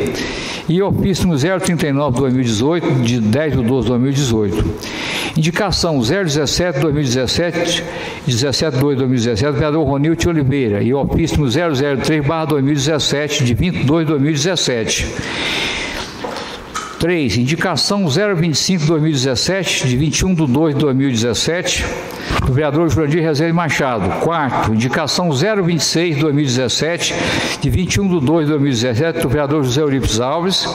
E ofício número 039/2018, de 10 de 12 de 2018. Indicação 017/2017, 17/2/2017, vereador Ronilde Oliveira. E ofício número 003/2017, de 22 de 2017. 3. Indicação 025/2017, de 21 de 2 de 2017, do vereador Jurandir Rezende Machado. 4. Indicação 026/2017, de 21 de 2 de 2017, do vereador José Eurípides Alves.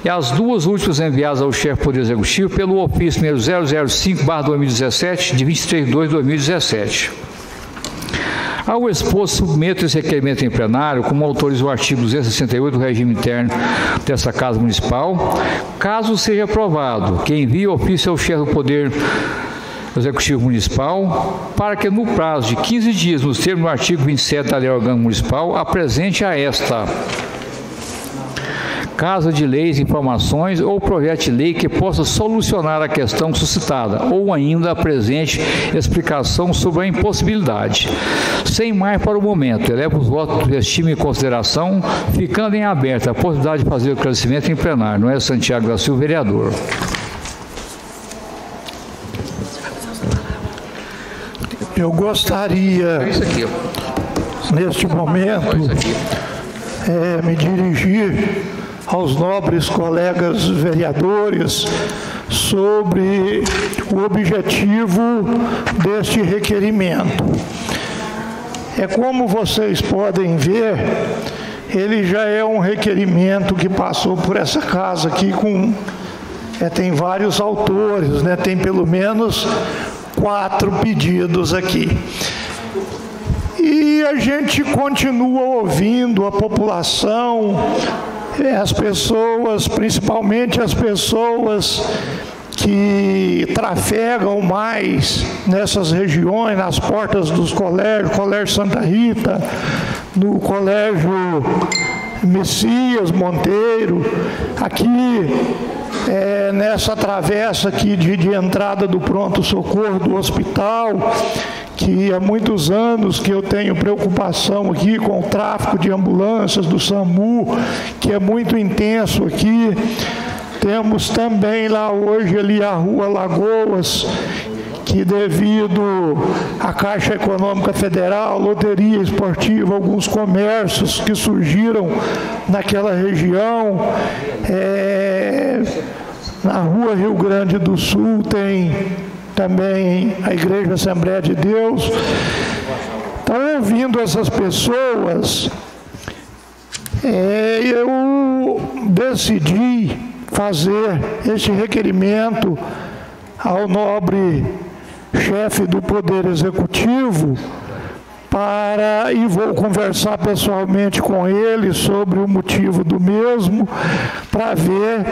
E as duas últimas enviadas ao chefe do Poder Executivo pelo ofício número 005/2017, de 23 de 2 de 2017. Ao exposto, submeto esse requerimento em plenário, como autoriza o artigo 268 do regime interno dessa Casa Municipal. Caso seja aprovado, que envie ofício ao chefe do Poder Executivo Municipal, para que no prazo de 15 dias, nos termos do artigo 27 da Lei Orgânica Municipal, apresente a esta Casa de Leis, informações ou projeto de lei que possa solucionar a questão suscitada, ou ainda apresente explicação sobre a impossibilidade. Sem mais para o momento, elevo os votos de estima e consideração, ficando em aberto a possibilidade de fazer o esclarecimento em plenário. Noé Santiago da Silva, vereador. Eu gostaria, neste momento, me dirigir aos nobres colegas vereadores sobre o objetivo deste requerimento. Como vocês podem ver, ele já é um requerimento que passou por essa casa aqui com... tem vários autores, tem pelo menos 4 pedidos aqui. E a gente continua ouvindo a população as pessoas, principalmente as pessoas que trafegam mais nessas regiões, nas portas dos colégios, Colégio Santa Rita, no Colégio Messias Monteiro, aqui nessa travessa aqui de entrada do pronto-socorro do hospital, que há muitos anos que eu tenho preocupação aqui com o tráfego de ambulâncias do SAMU, que é muito intenso aqui. Temos também lá hoje ali a Rua Lagoas, que devido à Caixa Econômica Federal, loteria esportiva, alguns comércios que surgiram naquela região. Na Rua Rio Grande do Sul tem também a Igreja Assembleia de Deus. Então, ouvindo essas pessoas, eu decidi fazer este requerimento ao nobre chefe do Poder Executivo e vou conversar pessoalmente com ele sobre o motivo do mesmo, para ver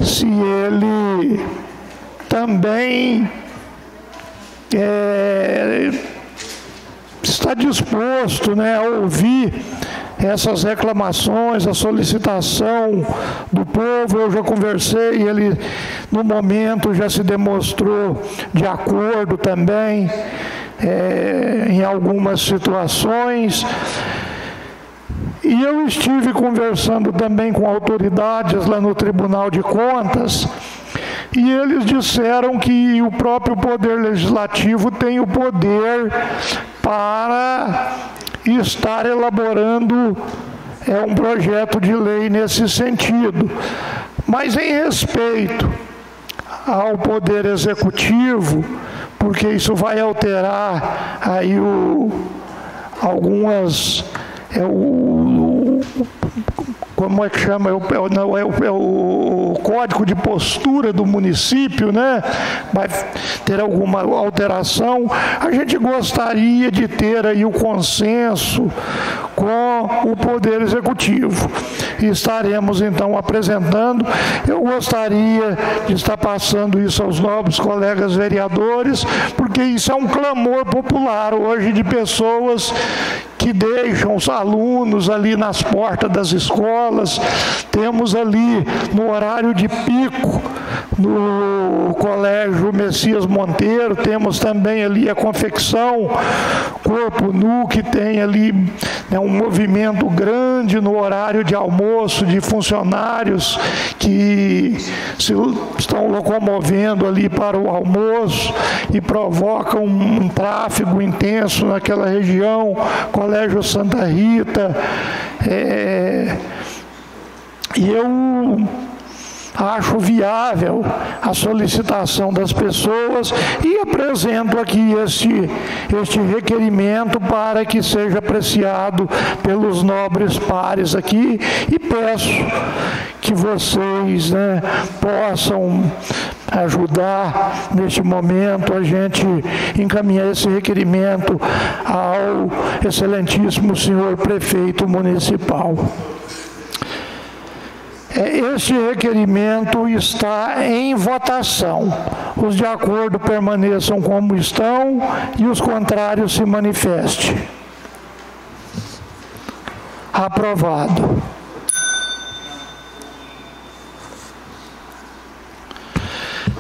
se ele também está disposto, a ouvir essas reclamações, a solicitação do povo. Eu já conversei, ele no momento já se demonstrou de acordo também em algumas situações. E eu estive conversando também com autoridades lá no Tribunal de Contas, e eles disseram que o próprio Poder Legislativo tem o poder para estar elaborando um projeto de lei nesse sentido. Mas em respeito ao Poder Executivo, porque isso vai alterar aí como é que chama? O código de postura do município, vai ter alguma alteração. A gente gostaria de ter aí o consenso com o Poder Executivo. E estaremos então apresentando. Eu gostaria de estar passando isso aos nobres colegas vereadores, porque isso é um clamor popular hoje de pessoas que deixam os alunos ali nas portas das escolas. Temos ali no horário de pico no Colégio Messias Monteiro, temos também ali a confecção Corpo Nu, que tem ali um movimento grande no horário de almoço de funcionários que se estão locomovendo ali para o almoço e provocam um tráfego intenso naquela região. Colégio Santa Rita, e eu acho viável a solicitação das pessoas e apresento aqui este requerimento para que seja apreciado pelos nobres pares aqui, e peço que vocês possam ajudar neste momento a gente encaminhar esse requerimento ao excelentíssimo senhor prefeito municipal. Este requerimento está em votação. Os de acordo permaneçam como estão e os contrários se manifestem. Aprovado.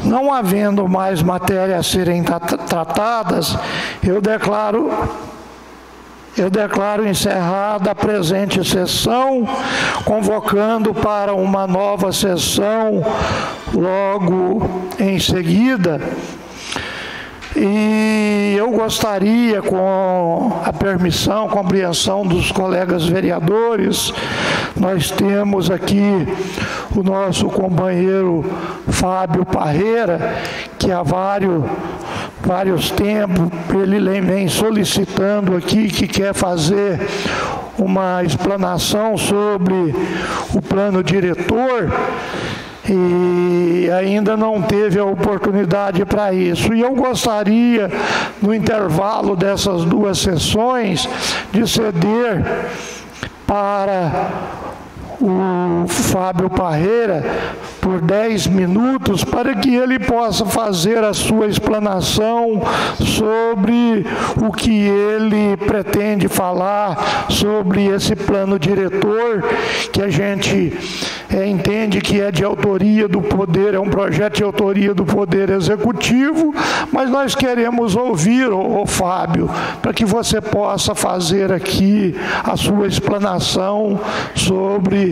Não havendo mais matérias a serem tratadas, eu declaro encerrada a presente sessão, convocando para uma nova sessão logo em seguida. E eu gostaria, com a permissão, compreensão dos colegas vereadores, nós temos aqui o nosso companheiro Fábio Parreira, que há vários tempos ele vem solicitando aqui que quer fazer uma explanação sobre o plano diretor, e ainda não teve a oportunidade para isso. E eu gostaria, no intervalo dessas duas sessões, de ceder para o Fábio Parreira por 10 minutos para que ele possa fazer a sua explanação sobre o que ele pretende falar sobre esse plano diretor, que a gente entende que é de autoria do Poder, é um projeto de autoria do Poder Executivo, mas nós queremos ouvir, Fábio, para que você possa fazer aqui a sua explanação sobre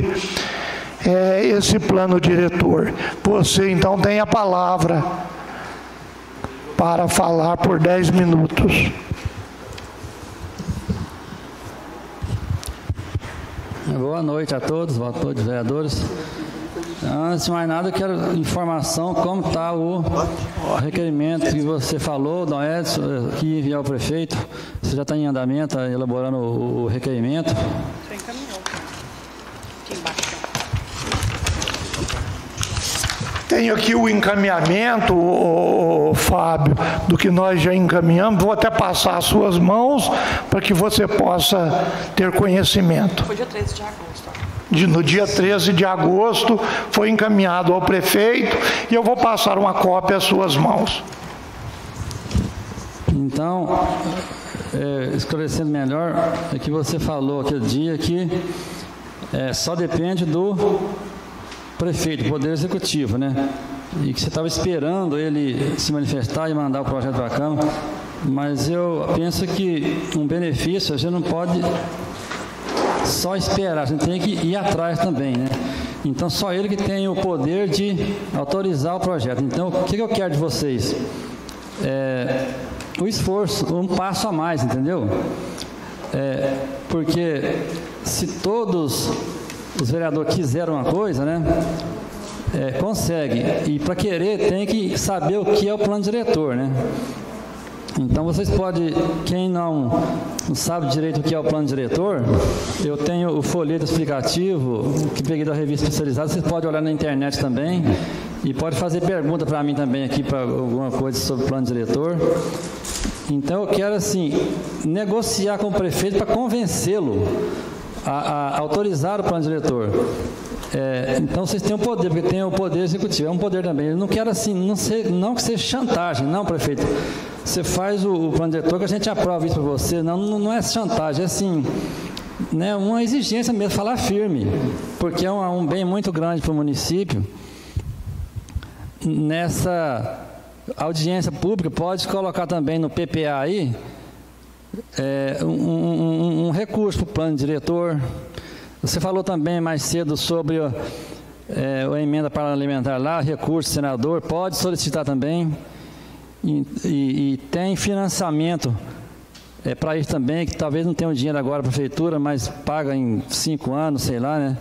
esse plano diretor. Você, então, tem a palavra para falar por 10 minutos. Boa noite a todos vereadores. Antes de mais nada, eu quero informação como está o requerimento que você falou, Dom Edson, que enviar ao prefeito. Você já está em andamento, elaborando o requerimento. Você encaminhou. Aqui embaixo. Tenho aqui o encaminhamento, Fábio, do que nós já encaminhamos. Vou até passar às suas mãos para que você possa ter conhecimento. Foi dia 13 de agosto. No dia 13 de agosto foi encaminhado ao prefeito e eu vou passar uma cópia às suas mãos. Então, esclarecendo melhor, é que você falou aquele dia que só depende do prefeito, do Poder Executivo, né? E que você estava esperando ele se manifestar e mandar o projeto para a Câmara, mas eu penso que um benefício a gente não pode só esperar, a gente tem que ir atrás também, né? Então, só ele que tem o poder de autorizar o projeto. Então, o que eu quero de vocês? O esforço, um passo a mais, entendeu? Porque se todos os vereadores quiserem uma coisa, né? Consegue. E para querer tem que saber o que é o plano diretor, né? Então vocês podem, quem não sabe direito o que é o plano diretor, eu tenho o folheto explicativo que peguei da revista especializada, vocês podem olhar na internet também e pode fazer pergunta para mim também aqui para alguma coisa sobre o plano diretor. Então eu quero assim negociar com o prefeito para convencê-lo a autorizar o plano diretor. Então vocês têm o poder, porque tem o poder executivo, é um poder também. Eu não quero assim, não que seja chantagem, não, prefeito. Você faz o plano diretor que a gente aprova isso para você. Não é chantagem, é assim, né, uma exigência mesmo, falar firme, porque é um bem muito grande para o município. Nessa audiência pública, pode colocar também no PPA aí um recurso para o plano diretor. Você falou também mais cedo sobre a emenda parlamentar lá, recurso senador, pode solicitar também. E tem financiamento para isso também, que talvez não tenha o dinheiro agora a prefeitura, mas paga em 5 anos, sei lá, né?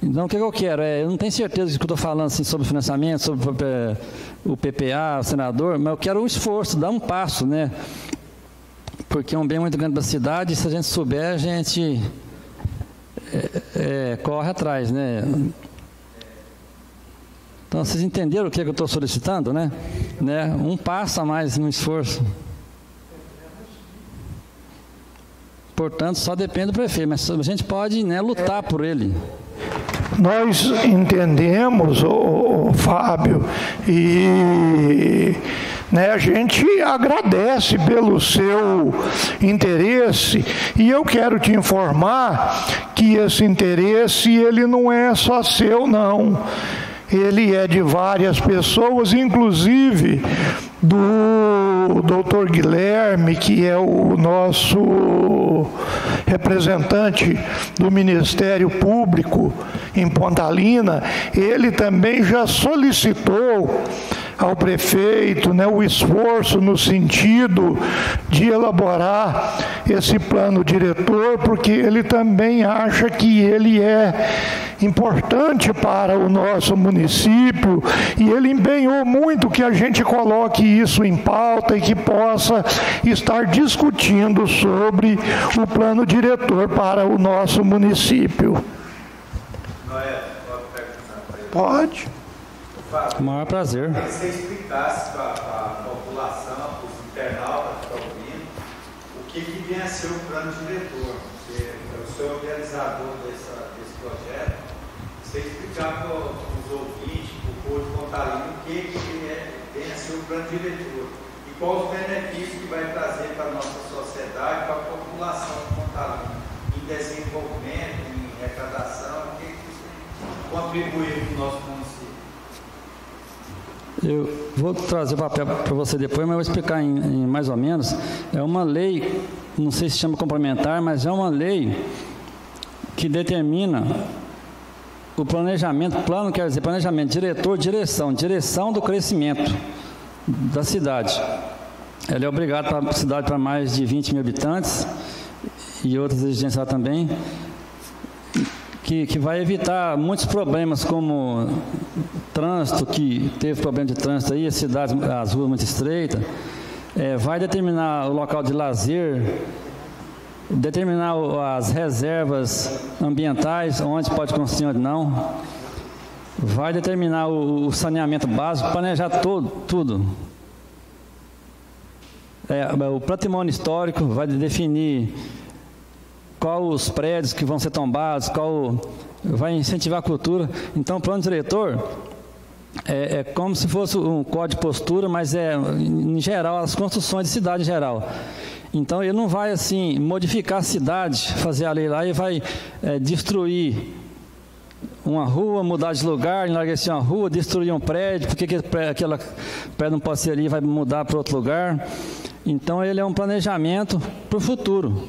Então, o que eu quero? Eu não tenho certeza do que eu estou falando assim, sobre financiamento, sobre o PPA, o senador, mas eu quero um esforço, dar um passo, né? Porque é um bem muito grande da cidade, e se a gente souber, a gente corre atrás, né? Então, vocês entenderam o que eu estou solicitando, né? Um passo a mais no esforço. Portanto, só depende do prefeito, mas a gente pode, né, lutar por ele. Nós entendemos, Fábio, e a gente agradece pelo seu interesse, e eu quero te informar que esse interesse ele não é só seu, não. Ele é de várias pessoas, inclusive do Dr. Guilherme, que é o nosso representante do Ministério Público em Pontalina. Ele também já solicitou ao prefeito o esforço no sentido de elaborar esse plano diretor, porque ele também acha que ele é importante para o nosso município, e ele empenhou muito que a gente coloque isso em pauta e que possa estar discutindo sobre o plano diretor para o nosso município. Pode. Com o maior prazer. Que você explicasse para a população, para os internautas que estão ouvindo, o que vem a ser o plano diretor. Porque eu sou o realizador desse projeto. Você explicar para os ouvintes, para o povo de Pontalina, o que tem a ser o plano diretor e quais os benefícios que vai trazer para a nossa sociedade, para a população de Pontalina, em desenvolvimento, em arrecadação, o que isso contribui para o nosso município. Eu vou trazer o papel para você depois, mas eu vou explicar em mais ou menos. É uma lei, não sei se chama complementar, mas é uma lei que determina o planejamento, plano quer dizer planejamento, diretor, direção do crescimento da cidade. Ela é obrigada para a cidade para mais de 20 mil habitantes e outras exigências lá também, que vai evitar muitos problemas como trânsito, que teve problema de trânsito aí, as ruas muito estreitas, vai determinar o local de lazer, determinar as reservas ambientais, onde pode construir, onde não, vai determinar o saneamento básico, planejar tudo. O patrimônio histórico vai definir qual os prédios que vão ser tombados, vai incentivar a cultura. Então, o plano diretor é como se fosse um código de postura, mas em geral, as construções de cidade em geral. Então, ele não vai, assim, modificar a cidade, fazer a lei lá e vai destruir uma rua, mudar de lugar, enlarguecer uma rua, destruir um prédio, porque aquela prédio não pode ser ali, vai mudar para outro lugar. Então, ele é um planejamento para o futuro.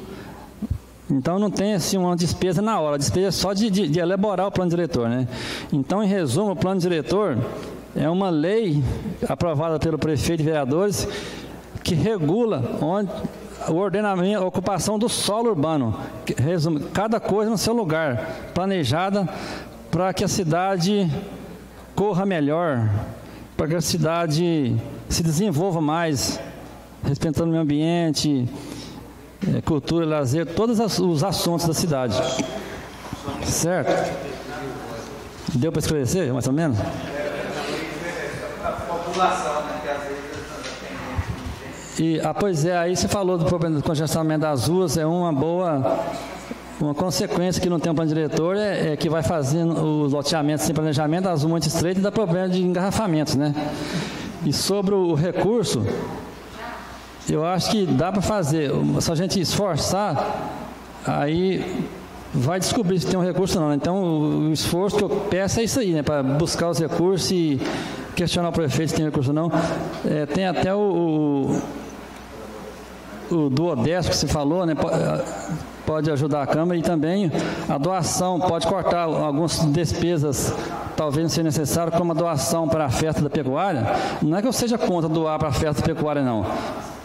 Então, não tem assim uma despesa na hora, a despesa é só de elaborar o plano diretor, né? Então, em resumo, o plano diretor é uma lei aprovada pelo prefeito e vereadores que regula o ordenamento, a ocupação do solo urbano. Resume, cada coisa no seu lugar, planejada para que a cidade corra melhor, para que a cidade se desenvolva mais, respeitando o meio ambiente, cultura, lazer, todos os assuntos da cidade. Certo? Deu para esclarecer, mais ou menos? A população, né, que às vezes pois é, aí você falou do problema do congestionamento das ruas, uma consequência que não tem um plano diretor é que vai fazendo os loteamentos sem planejamento, as ruas muito estreitas e dá problema de engarrafamentos, né? E sobre o recurso, eu acho que dá para fazer, se a gente esforçar, aí vai descobrir se tem um recurso ou não. Então, o esforço que eu peço é isso aí, né? Para buscar os recursos e questionar o prefeito se tem recurso ou não. Tem até o duodécimo que você falou, né? Pode ajudar a Câmara e também a doação, pode cortar algumas despesas, talvez não seja necessário, como a doação para a festa da pecuária. Não é que eu seja contra doar para a festa da pecuária, não.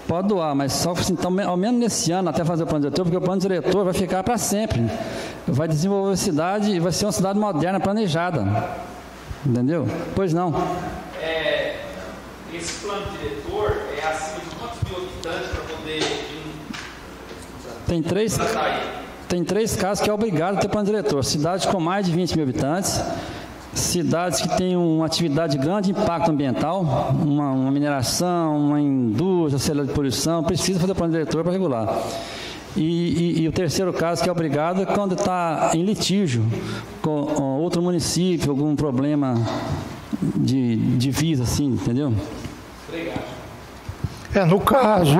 Pode doar, mas só então, ao menos nesse ano, até fazer o plano diretor, porque o plano diretor vai ficar para sempre. Vai desenvolver a cidade e vai ser uma cidade moderna, planejada. Entendeu? Pois não. Esse plano diretor é acima de quantos mil habitantes para poder... Tem três casos que é obrigado a ter plano diretor. Cidades com mais de 20 mil habitantes, cidades que têm uma atividade de grande impacto ambiental, uma mineração, uma indústria, célula de poluição, precisa fazer plano diretor para regular. E o terceiro caso que é obrigado é quando está em litígio com outro município, algum problema de divisa, assim, entendeu? Obrigado. No caso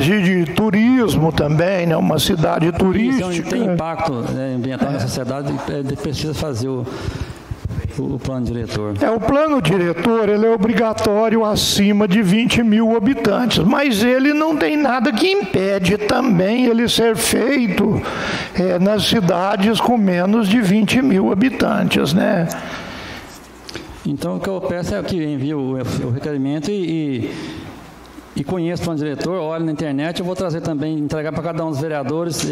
de turismo também, né? Uma cidade turística. Isso tem impacto ambiental na sociedade, precisa fazer o plano diretor. O plano diretor ele é obrigatório acima de 20 mil habitantes, mas ele não tem nada que impede também ele ser feito nas cidades com menos de 20 mil habitantes, né? Então, o que eu peço é que envie o requerimento e conheço o plano diretor, olhe na internet, eu vou trazer também, entregar para cada um dos vereadores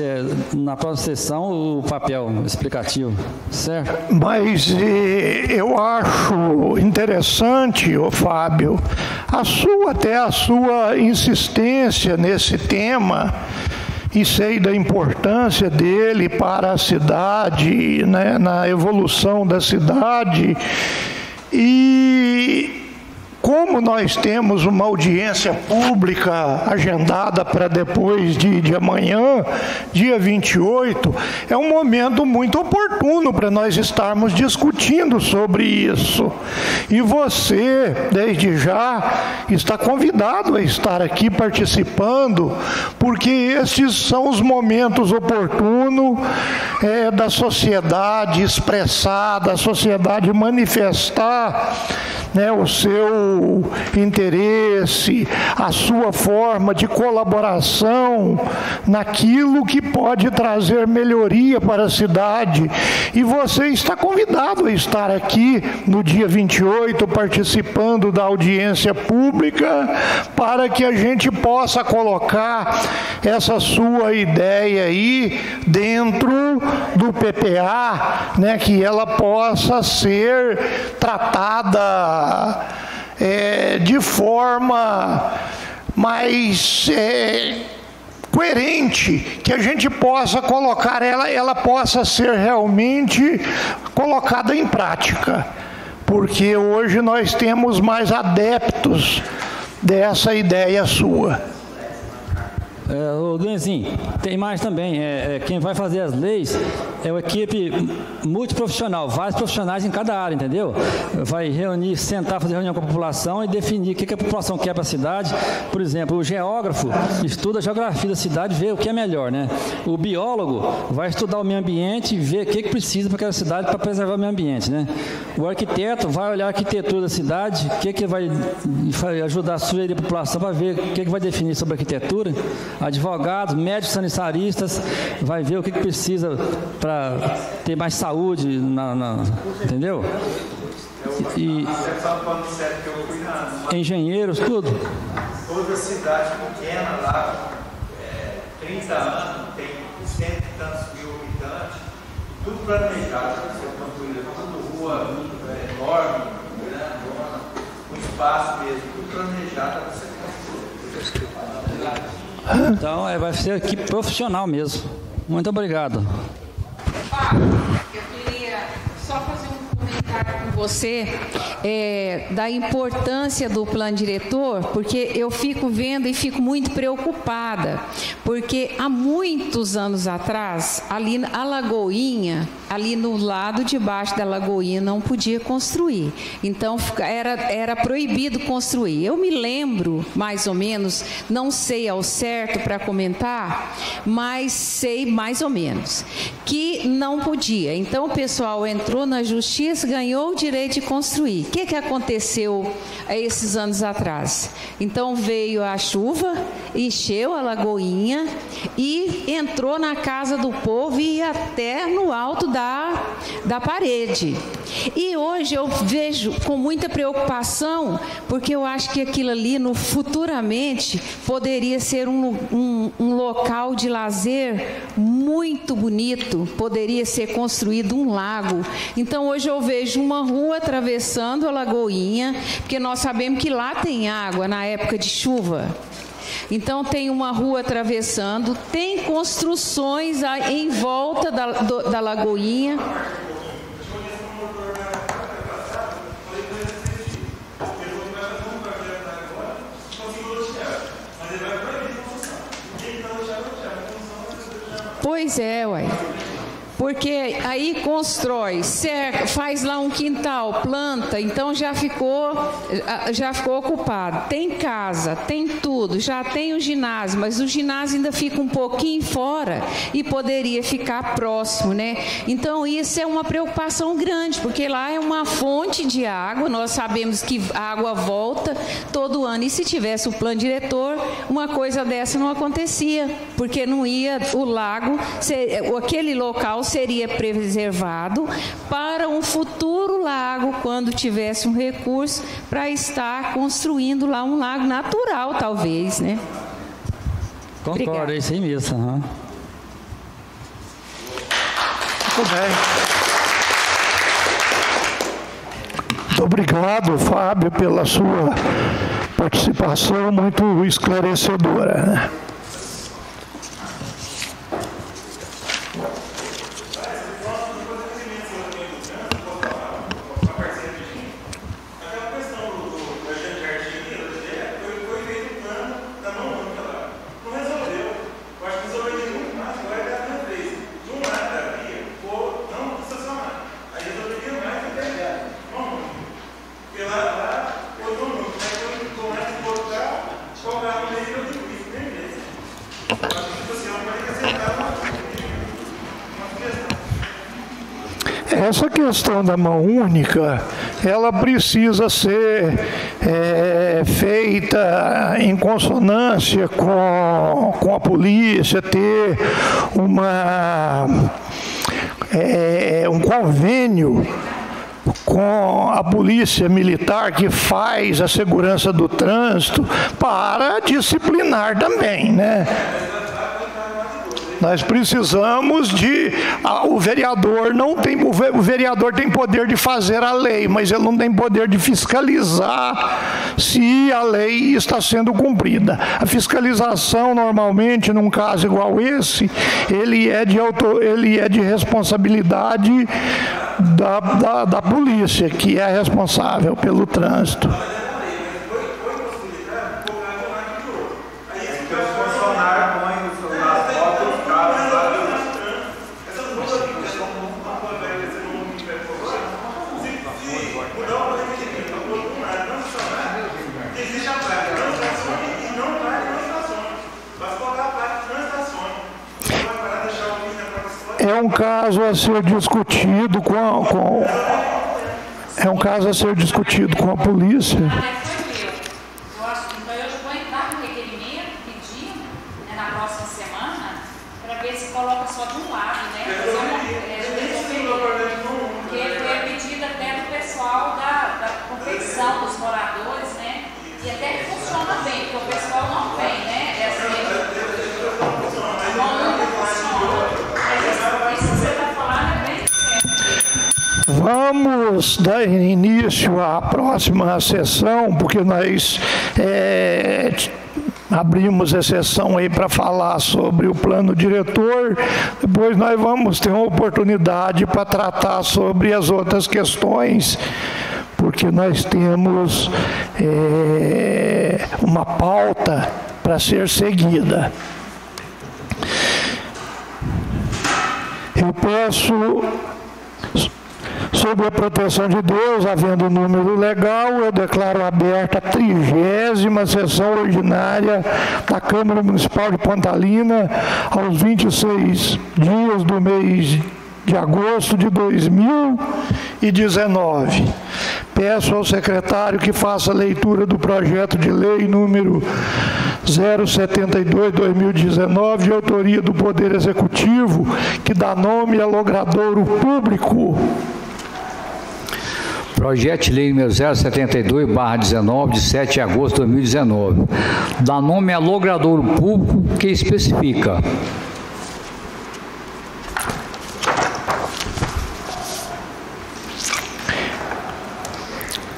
na próxima sessão o papel explicativo, certo? Mas eu acho interessante, Fábio, a sua insistência nesse tema, e sei da importância dele para a cidade, né, na evolução da cidade, e como nós temos uma audiência pública agendada para depois de amanhã, dia 28, é um momento muito oportuno para nós estarmos discutindo sobre isso. E você, desde já, está convidado a estar aqui participando, porque esses são os momentos oportunos da sociedade expressar, da sociedade manifestar, né, o seu interesse, a sua forma de colaboração naquilo que pode trazer melhoria para a cidade. E você está convidado a estar aqui no dia 28, participando da audiência pública, para que a gente possa colocar essa sua ideia aí dentro do PPA, né, que ela possa ser tratada de forma mais coerente, que a gente possa colocar ela possa ser realmente colocada em prática, porque hoje nós temos mais adeptos dessa ideia sua. Luizinho, tem mais também. Quem vai fazer as leis é uma equipe multiprofissional, vários profissionais em cada área, entendeu? Vai reunir, sentar, fazer reunião com a população e definir o que a população quer para a cidade. Por exemplo, o geógrafo estuda a geografia da cidade, vê o que é melhor, né? O biólogo vai estudar o meio ambiente e ver o que precisa para aquela cidade para preservar o meio ambiente, né? O arquiteto vai olhar a arquitetura da cidade, o que vai ajudar a sugerir a população para ver o que vai definir sobre a arquitetura. Advogados, médicos sanitaristas, vai ver o que precisa para ter mais saúde, entendeu? E engenheiros, tudo. Toda cidade pequena lá, 30 anos, tem 100 e tantos mil habitantes, tudo planejado, tudo rua enorme, grandona, um espaço mesmo, tudo planejado para você construir. Então, vai ser equipe profissional mesmo. Muito obrigado. Eu queria só fazer um comentário com você da importância do plano diretor, porque eu fico vendo e fico muito preocupada, porque há muitos anos atrás, ali a Lagoinha, ali no lado de baixo da Lagoinha, não podia construir. Então, era proibido construir. Eu me lembro, mais ou menos, não sei ao certo para comentar, mas sei mais ou menos, que não podia. Então, o pessoal entrou na justiça, ganhou o direito de construir. O que aconteceu esses anos atrás? Então, veio a chuva, encheu a Lagoinha e entrou na casa do povo e até no alto da parede. E hoje eu vejo com muita preocupação, porque eu acho que aquilo ali, futuramente, poderia ser um local de lazer muito bonito, poderia ser construído um lago. Então, hoje eu vejo uma rua atravessando a Lagoinha, porque nós sabemos que lá tem água na época de chuva. Então, tem uma rua atravessando, tem construções em volta da Lagoinha. Pois é, uai. Porque aí constrói, cerca, faz lá um quintal, planta, então já ficou ocupado. Tem casa, tem tudo, já tem o ginásio, mas o ginásio ainda fica um pouquinho fora e poderia ficar próximo, né? Então isso é uma preocupação grande, porque lá é uma fonte de água, nós sabemos que a água volta todo ano, e se tivesse o plano diretor, uma coisa dessa não acontecia, porque não ia, o lago, aquele local seria preservado para um futuro lago, quando tivesse um recurso para estar construindo lá um lago natural, talvez, né? Concordo, é isso aí mesmo. Uhum. Muito bem. Muito obrigado, Fábio, pela sua participação muito esclarecedora, né? Essa questão da mão única, ela precisa ser feita em consonância com a polícia, ter um convênio com a polícia militar que faz a segurança do trânsito para disciplinar também, né? Nós precisamos o vereador tem poder de fazer a lei, mas ele não tem poder de fiscalizar se a lei está sendo cumprida. A fiscalização, normalmente, num caso igual esse, ele é de responsabilidade da polícia, que é responsável pelo trânsito. É um caso a ser discutido com a polícia. Então eu vou entrar no requerimento pedindo, na próxima semana, para ver se coloca só de um lado, né? Porque foi pedido até do pessoal da competição dos moradores, né? E até que funciona bem, porque o pessoal não vem, né? Vamos dar início à próxima sessão, porque nós abrimos a sessão aí para falar sobre o plano diretor. Depois nós vamos ter uma oportunidade para tratar sobre as outras questões, porque nós temos uma pauta para ser seguida. Eu peço, sob a proteção de Deus, havendo número legal, eu declaro aberta a 30ª sessão ordinária da Câmara Municipal de Pontalina, aos 26 dias do mês de agosto de 2019. Peço ao secretário que faça a leitura do projeto de lei número 072/2019, de autoria do Poder Executivo, que dá nome ao logradouro público. Projeto de lei número 072/19, de 7 de agosto de 2019. Dá nome a logradouro público que especifica: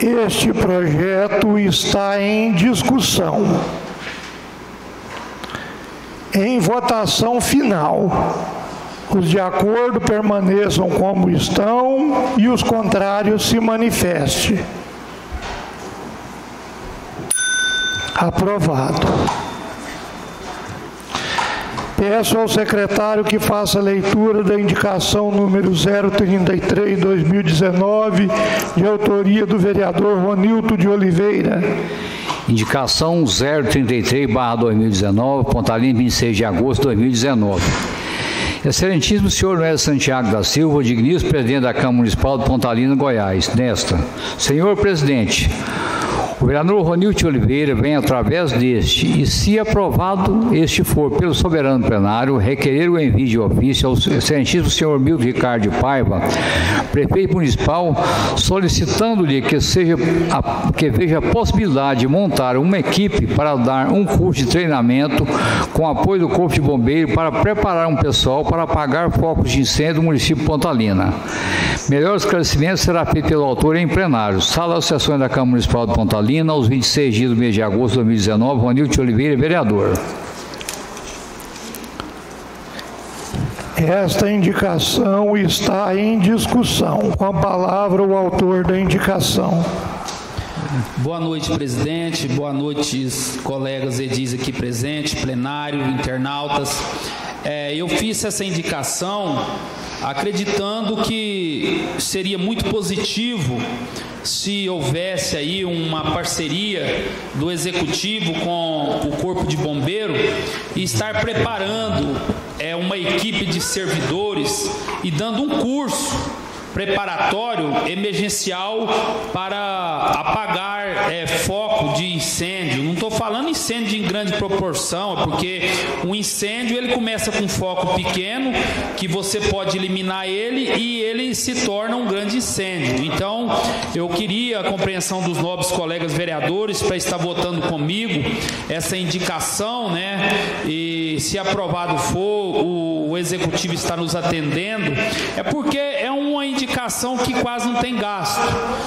este projeto está em discussão, em votação final. Os de acordo permaneçam como estão e os contrários se manifestem. Aprovado. Peço ao secretário que faça a leitura da indicação número 033/2019, de autoria do vereador Ronilton de Oliveira. Indicação 033/2019, Pontalina, 26 de agosto de 2019. Excelentíssimo senhor Noé Santiago da Silva, digníssimo presidente da Câmara Municipal de Pontalina, Goiás, nesta. Senhor presidente, o vereador Ronilton de Oliveira vem através deste, e se aprovado este for pelo soberano plenário, requerer o envio de ofício ao excelentíssimo senhor Milton Ricardo de Paiva, prefeito municipal, solicitando-lhe que veja a possibilidade de montar uma equipe para dar um curso de treinamento com apoio do Corpo de Bombeiro para preparar um pessoal para apagar focos de incêndio do município de Pontalina. Melhor esclarecimento será feito pelo autor em plenário. Sala das Sessões da Câmara Municipal de Pontalina, aos 26 dias do mês de agosto de 2019, Ronilton de Oliveira, vereador. Esta indicação está em discussão. Com a palavra, o autor da indicação. Boa noite, presidente. Boa noite, colegas edis aqui presentes, plenário, internautas. Eu fiz essa indicação acreditando que seria muito positivo se houvesse aí uma parceria do Executivo com o Corpo de Bombeiro e estar preparando uma equipe de servidores e dando um curso preparatório emergencial para apagar foco de incêndio. Não estou falando incêndio em grande proporção, porque um incêndio ele começa com um foco pequeno, que você pode eliminar ele e ele se torna um grande incêndio. Então, eu queria a compreensão dos nobres colegas vereadores para estar votando comigo essa indicação, né? E se aprovado for, o executivo está nos atendendo, é porque é uma indicação que quase não tem gasto.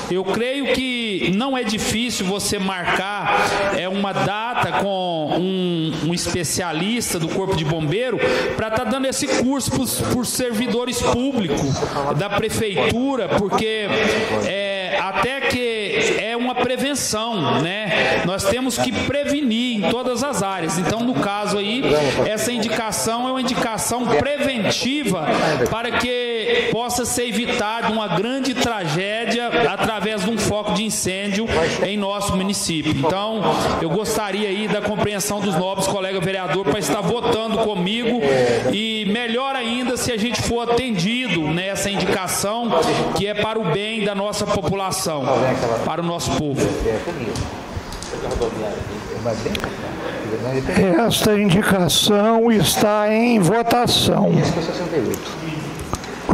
Eu creio que não é difícil você marcar uma data com um especialista do Corpo de Bombeiro para estar dando esse curso para os servidores públicos da prefeitura, porque até que é uma prevenção, né? Nós temos que prevenir em todas as áreas. Então, no caso aí, essa indicação é uma indicação preventiva para que possa ser evitada uma grande tragédia através de um foco de incêndio em nosso município. Então, eu gostaria aí da compreensão dos nobres colegas vereadores para estar votando comigo, e melhor ainda se a gente for atendido nessa indicação, que é para o bem da nossa população, para o nosso povo. Esta indicação está em votação.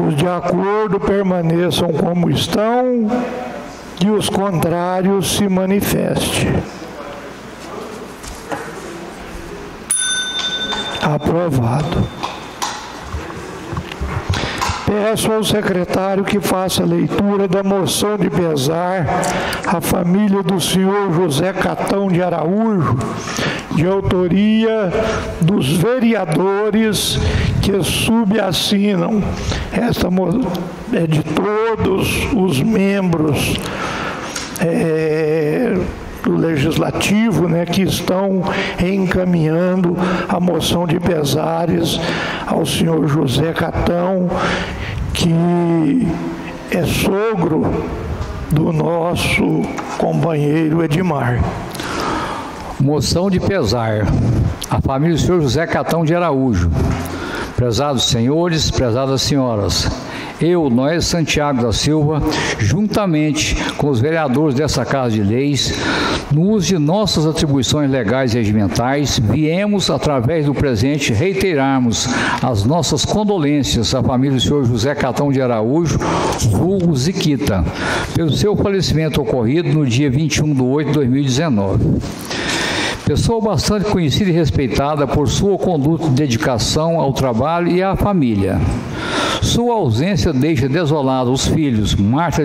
Os de acordo permaneçam como estão e os contrários se manifestem. Aprovado. Peço ao secretário que faça a leitura da moção de pesar à família do senhor José Catão de Araújo, de autoria dos vereadores que subassinam. Esta é de todos os membros do Legislativo, né, que estão encaminhando a moção de pesares ao senhor José Catão, que é sogro do nosso companheiro Edmar. Moção de pesar à família do senhor José Catão de Araújo. Prezados senhores, prezadas senhoras, eu, Noé Santiago da Silva, juntamente com os vereadores dessa Casa de Leis, no uso de nossas atribuições legais e regimentais, viemos, através do presente, reiterarmos as nossas condolências à família do senhor José Catão de Araújo, vulgo Ziquita, pelo seu falecimento ocorrido no dia 21/8/2019. Pessoa bastante conhecida e respeitada por sua conduta e dedicação ao trabalho e à família. Sua ausência deixa desolados os filhos Marta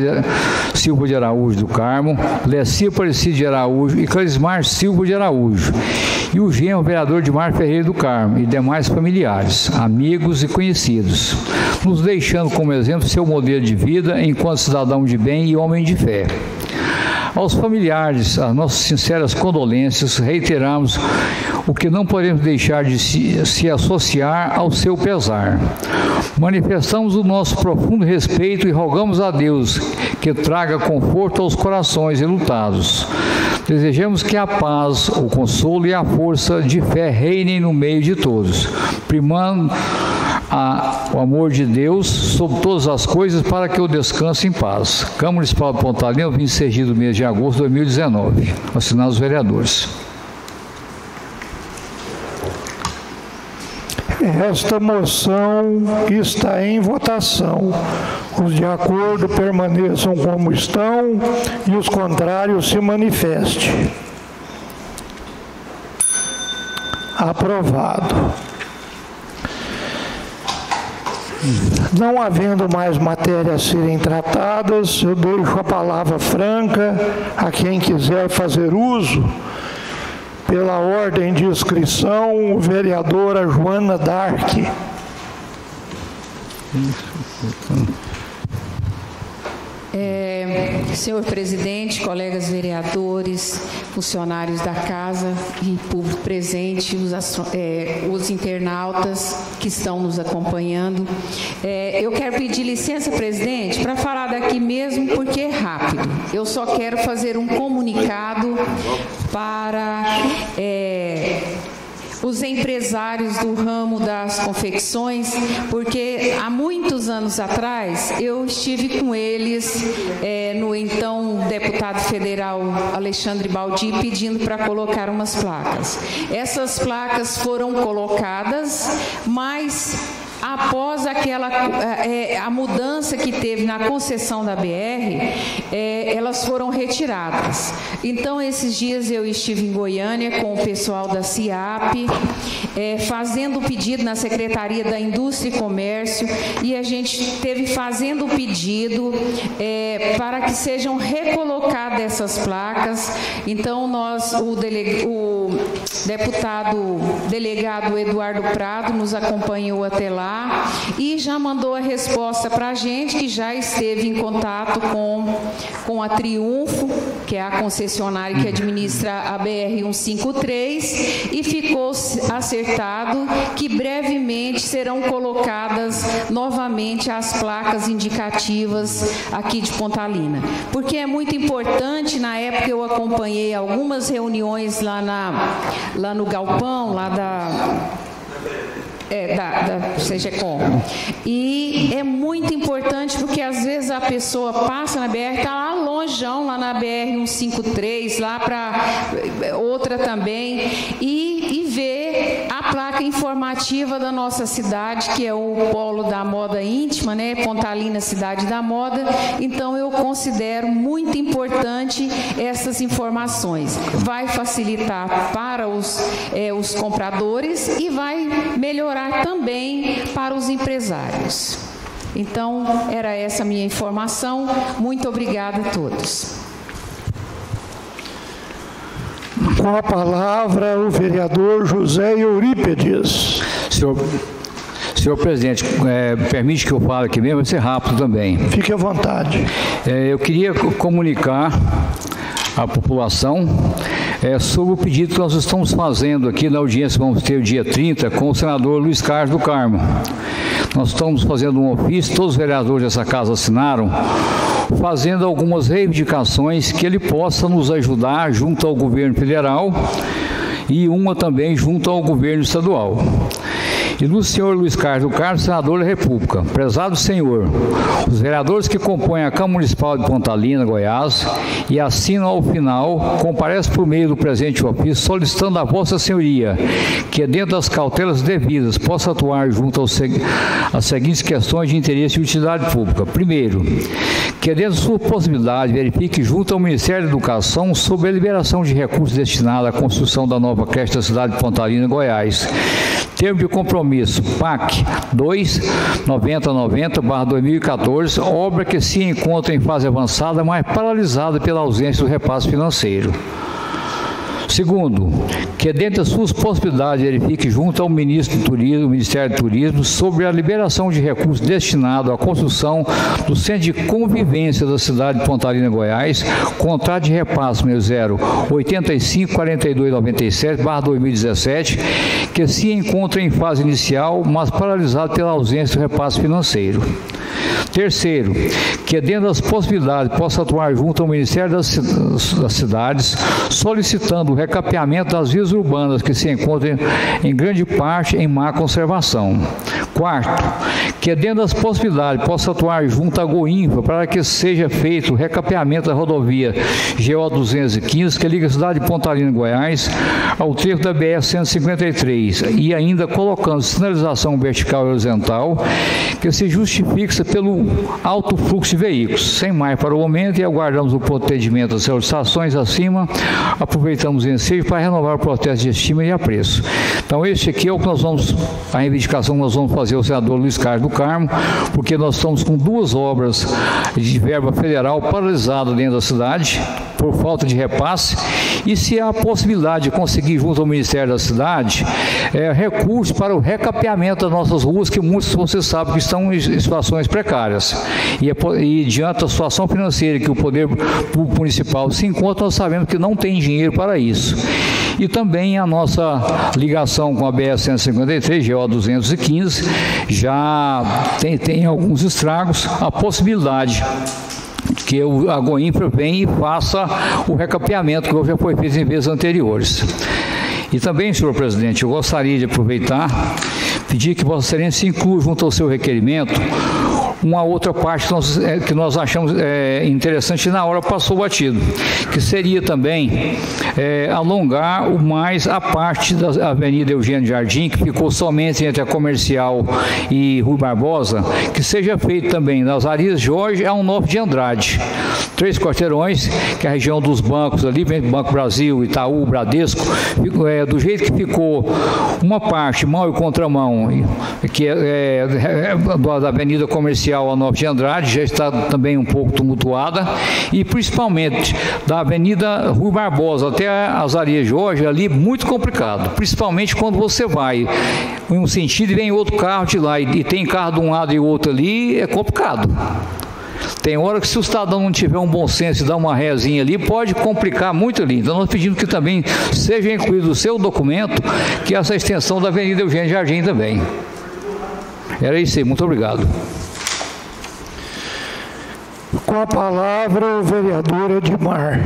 Silva de Araújo do Carmo, Lecia Aparecida de Araújo e Clismar Silva de Araújo, e o genro vereador Edmar Ferreira do Carmo e demais familiares, amigos e conhecidos, nos deixando como exemplo seu modelo de vida enquanto cidadão de bem e homem de fé. Aos familiares, as nossas sinceras condolências, reiteramos o que não podemos deixar de se associar ao seu pesar. Manifestamos o nosso profundo respeito e rogamos a Deus que traga conforto aos corações enlutados. Desejamos que a paz, o consolo e a força de fé reinem no meio de todos, primando o amor de Deus sobre todas as coisas para que eu descanse em paz. Câmara Municipal de Pontalina, 26 do mês de agosto de 2019. Assinados os vereadores. Esta moção está em votação. Os de acordo permaneçam como estão e os contrários se manifestem. Aprovado. Não havendo mais matérias a serem tratadas, eu deixo a palavra franca a quem quiser fazer uso. Pela ordem de inscrição, vereadora Joana Dark. Senhor presidente, colegas vereadores, funcionários da casa e público presente, os internautas que estão nos acompanhando, eu quero pedir licença, presidente, para falar daqui mesmo, porque é rápido. Eu só quero fazer um comunicado para os empresários do ramo das confecções, porque há muitos anos atrás eu estive com eles no então deputado federal Alexandre Baldi pedindo para colocar umas placas. Essas placas foram colocadas, mas após a mudança que teve na concessão da BR, elas foram retiradas. Então, esses dias eu estive em Goiânia com o pessoal da CIAP, fazendo o pedido na Secretaria da Indústria e Comércio, e a gente esteve fazendo o pedido para que sejam recolocadas essas placas. Então, o deputado delegado Eduardo Prado nos acompanhou até lá e já mandou a resposta para a gente, que já esteve em contato com a Triunfo, que é a concessionária que administra a BR-153, e ficou acertado que brevemente serão colocadas novamente as placas indicativas aqui de Pontalina. Porque é muito importante, na época eu acompanhei algumas reuniões lá no galpão, lá da SEGECOM. E é muito importante porque às vezes a pessoa passa na BR, está lá longeão, lá na BR-153, lá para outra também, e vê a placa informativa da nossa cidade, que é o polo da moda íntima, né? Pontalina, cidade da moda. Então eu considero muito importante essas informações. Vai facilitar para os compradores e vai melhorar também para os empresários. Então, era essa a minha informação. Muito obrigada a todos. Com a palavra, o vereador José Eurípedes. Senhor presidente, permite que eu fale aqui mesmo, vai ser rápido também. Fique à vontade. Eu queria comunicar à população sobre o pedido que nós estamos fazendo aqui na audiência que vamos ter o dia 30 com o senador Luiz Carlos do Carmo. Nós estamos fazendo um ofício, todos os vereadores dessa casa assinaram, fazendo algumas reivindicações que ele possa nos ajudar junto ao governo federal e uma também junto ao governo estadual. E do senhor Luiz Carlos do Carmo, senador da República. Prezado senhor, os vereadores que compõem a Câmara Municipal de Pontalina, Goiás, e assinam ao final, comparecem por meio do presente ofício, solicitando a vossa senhoria que, dentro das cautelas devidas, possa atuar junto às seguintes questões de interesse e utilidade pública. Primeiro, que, dentro da sua possibilidade, verifique junto ao Ministério da Educação sobre a liberação de recursos destinados à construção da nova creche da cidade de Pontalina, Goiás. Termo de compromisso, PAC 2.9090/2014, obra que se encontra em fase avançada, mas paralisada pela ausência do repasse financeiro. Segundo, que dentro das suas possibilidades verifique junto ao Ministério do Turismo sobre a liberação de recursos destinados à construção do Centro de Convivência da cidade de Pontalina, Goiás, contrato de repasse 0854297/2017, que se encontra em fase inicial, mas paralisado pela ausência do repasse financeiro. Terceiro, que dentro das possibilidades possa atuar junto ao Ministério das Cidades, solicitando o recapeamento das vias urbanas que se encontram em grande parte em má conservação. Quarto, que dentro das possibilidades possa atuar junto à Goinfra para que seja feito o recapeamento da rodovia GO 215, que liga a cidade de Pontalina, Goiás, ao trecho da BR-153, e ainda colocando sinalização vertical e horizontal que se justifique pelo alto fluxo de veículos. Sem mais para o momento, e aguardamos o procedimento das solicitações acima, aproveitamos o ensejo para renovar o processo de estima e apreço. Então, este aqui é o que nós vamos, a reivindicação que nós vamos fazer ao senador Luiz Carlos do Carmo, porque nós estamos com duas obras de verba federal paralisadas dentro da cidade, por falta de repasse, e se há a possibilidade de conseguir junto ao Ministério da Cidade recursos para o recapeamento das nossas ruas, que muitos vocês sabem que estão em situações precárias. E diante da situação financeira que o Poder Público Municipal se encontra, nós sabemos que não tem dinheiro para isso. E também a nossa ligação com a BR-153, GO 215, já tem alguns estragos, a possibilidade que a Goinfra venha e faça o recapeamento que já foi feito em vezes anteriores. E também, senhor presidente, eu gostaria de aproveitar, pedir que Vossa Excelência inclua junto ao seu requerimento uma outra parte que nós achamos interessante e na hora passou batido, que seria também alongar mais a parte da Avenida Eugênio Jardim, que ficou somente entre a Comercial e Rui Barbosa, que seja feito também das Arias Jorge a 19 de Andrade. 3 quarteirões, que é a região dos bancos ali, Banco Brasil, Itaú, Bradesco, do jeito que ficou uma parte, mão e contramão, que da Avenida Comercial a 9 de Andrade, já está também um pouco tumultuada, e principalmente da Avenida Rui Barbosa até as Arias Jorge, ali muito complicado, principalmente quando você vai em um sentido e vem outro carro de lá, e tem carro de um lado e outro ali, é complicado. Tem hora que se o cidadão não tiver um bom senso e dar uma rézinha ali, pode complicar muito ali. Então nós pedimos que também seja incluído no seu documento, que essa extensão da Avenida Eugênio Jardim também. Era isso aí, muito obrigado. Com a palavra, o vereador Edmar.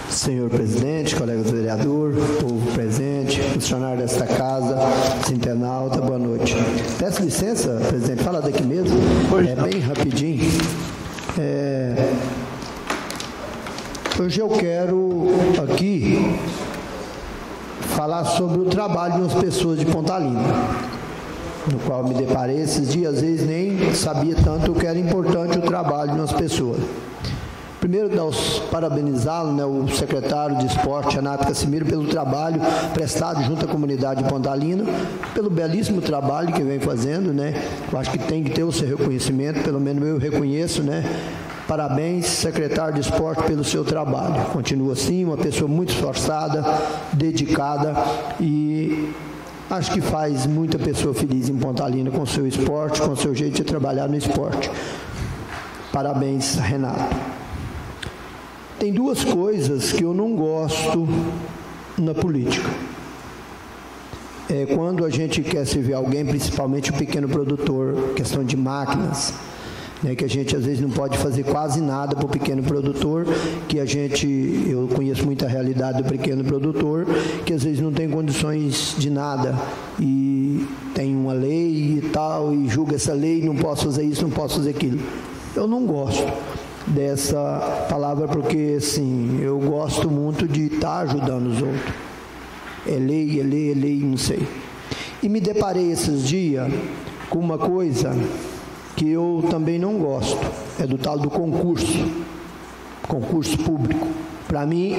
Senhor presidente, colegas do vereador, povo presente, funcionário desta casa, internauta, boa noite. Peço licença, presidente, fala daqui mesmo, bem rapidinho. Hoje eu quero aqui falar sobre o trabalho de umas pessoas de Pontalina, no qual me deparei esses dias, às vezes nem sabia tanto o que era importante o trabalho de umas pessoas. Primeiro, parabenizá-lo, né, o secretário de Esporte, Renato Cassimiro, pelo trabalho prestado junto à comunidade de Pontalina, pelo belíssimo trabalho que vem fazendo, né? Eu acho que tem que ter o seu reconhecimento, pelo menos eu reconheço, né? Parabéns, secretário de Esporte, pelo seu trabalho. Continua assim, uma pessoa muito esforçada, dedicada e acho que faz muita pessoa feliz em Pontalina com o seu esporte, com o seu jeito de trabalhar no esporte. Parabéns, Renato. Tem duas coisas que eu não gosto na política. Quando a gente quer servir alguém, principalmente o pequeno produtor, questão de máquinas, né, que a gente às vezes não pode fazer quase nada para o pequeno produtor, eu conheço muita realidade do pequeno produtor, que às vezes não tem condições de nada e tem uma lei e tal, e julga essa lei, não posso fazer isso, não posso fazer aquilo. Eu não gosto dessa palavra, porque assim, eu gosto muito de estar ajudando os outros. É lei, não sei. E me deparei esses dias com uma coisa que eu também não gosto, é do tal do concurso público. Para mim,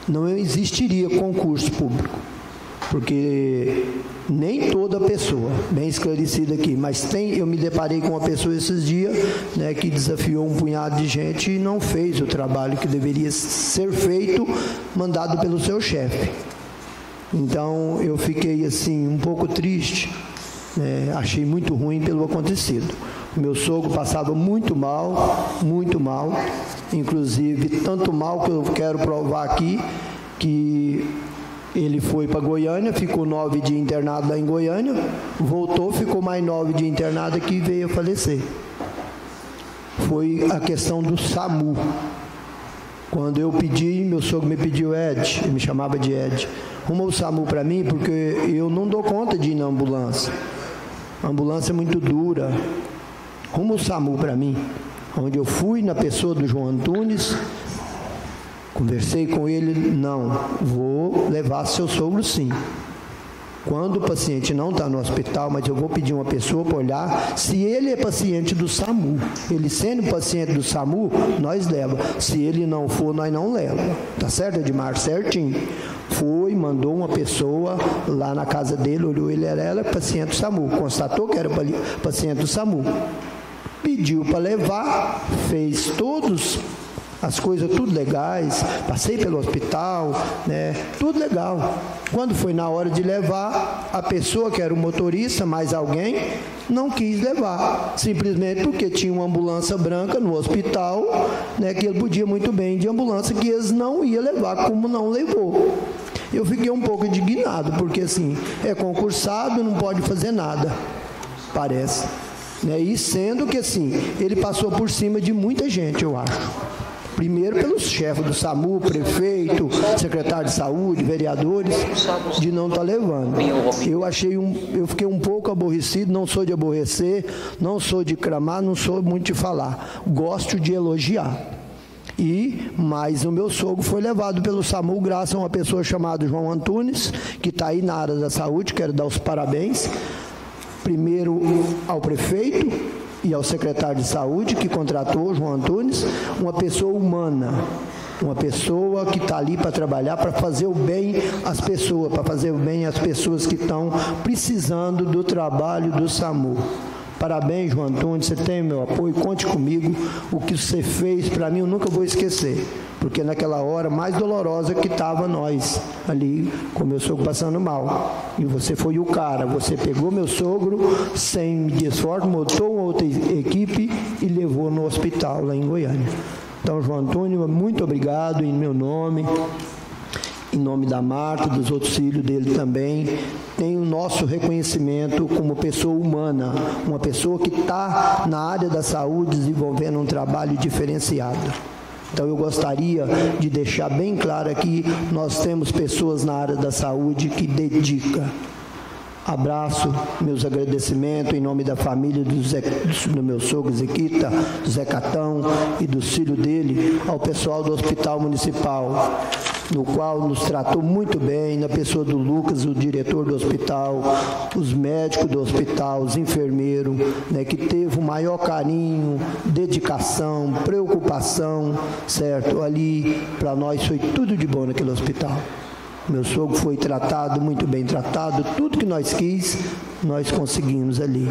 não existiria concurso público, porque nem toda pessoa, bem esclarecido aqui, mas eu me deparei com uma pessoa esses dias, né, que desafiou um punhado de gente e não fez o trabalho que deveria ser feito, mandado pelo seu chefe. Então, eu fiquei assim, um pouco triste, achei muito ruim pelo acontecido. O meu sogro passava muito mal, inclusive tanto mal que eu quero provar aqui, que ele foi para Goiânia, ficou 9 dias internado lá em Goiânia, voltou, ficou mais 9 dias internado aqui e veio a falecer. Foi a questão do SAMU. Quando eu pedi, meu sogro me pediu, Ed, ele me chamava de Ed, arruma o SAMU para mim, porque eu não dou conta de ir na ambulância. A ambulância é muito dura. Arruma o SAMU para mim. Onde eu fui na pessoa do João Antunes, conversei com ele, não, vou levar seu sogro sim. Quando o paciente não está no hospital, mas eu vou pedir uma pessoa para olhar, se ele é paciente do SAMU, ele sendo paciente do SAMU, nós leva. Se ele não for, nós não leva. Tá certo, Edmar? Certinho. Foi, mandou uma pessoa lá na casa dele, olhou, ele era paciente do SAMU, constatou que era paciente do SAMU. Pediu para levar, fez todos as coisas tudo legais, passei pelo hospital, né, tudo legal. Quando foi na hora de levar, a pessoa que era o motorista, mais alguém, não quis levar, simplesmente porque tinha uma ambulância branca no hospital, né, que ele podia muito bem de ambulância, que eles não iam levar, como não levou. Eu fiquei um pouco indignado, porque assim, é concursado, não pode fazer nada, parece. né? E sendo que, assim, ele passou por cima de muita gente, eu acho. Primeiro pelos chefes do SAMU, prefeito, secretário de saúde, vereadores, de não estar levando. Eu fiquei um pouco aborrecido, não sou de aborrecer, não sou de cramar, não sou muito de falar. Gosto de elogiar. Mas o meu sogro foi levado pelo SAMU graças a uma pessoa chamada João Antunes, que está aí na área da saúde. Quero dar os parabéns, primeiro ao prefeito e ao secretário de saúde, que contratou João Antunes, uma pessoa humana, uma pessoa que está ali para trabalhar, para fazer o bem às pessoas, para fazer o bem às pessoas que estão precisando do trabalho do SAMU. Parabéns, João Antunes, você tem meu apoio, conte comigo. O que você fez para mim eu nunca vou esquecer, porque naquela hora mais dolorosa que estava nós ali, com meu sogro passando mal. E você foi o cara, você pegou meu sogro sem esforço, montou uma outra equipe e levou no hospital lá em Goiânia. Então, João Antônio, muito obrigado em meu nome, em nome da Marta, dos outros filhos dele também. Tem o nosso reconhecimento como pessoa humana, uma pessoa que está na área da saúde desenvolvendo um trabalho diferenciado. Então, eu gostaria de deixar bem claro aqui, nós temos pessoas na área da saúde que dedicam. Abraço, meus agradecimentos em nome da família do meu sogro Zequita, do Zé Catão e do filho dele, ao pessoal do Hospital Municipal, no qual nos tratou muito bem, na pessoa do Lucas, o diretor do hospital, os médicos do hospital, os enfermeiros, né, que teve o maior carinho, dedicação, preocupação, certo? Ali, para nós, foi tudo de bom naquele hospital. Meu sogro foi tratado, muito bem tratado, tudo que nós quis, nós conseguimos ali.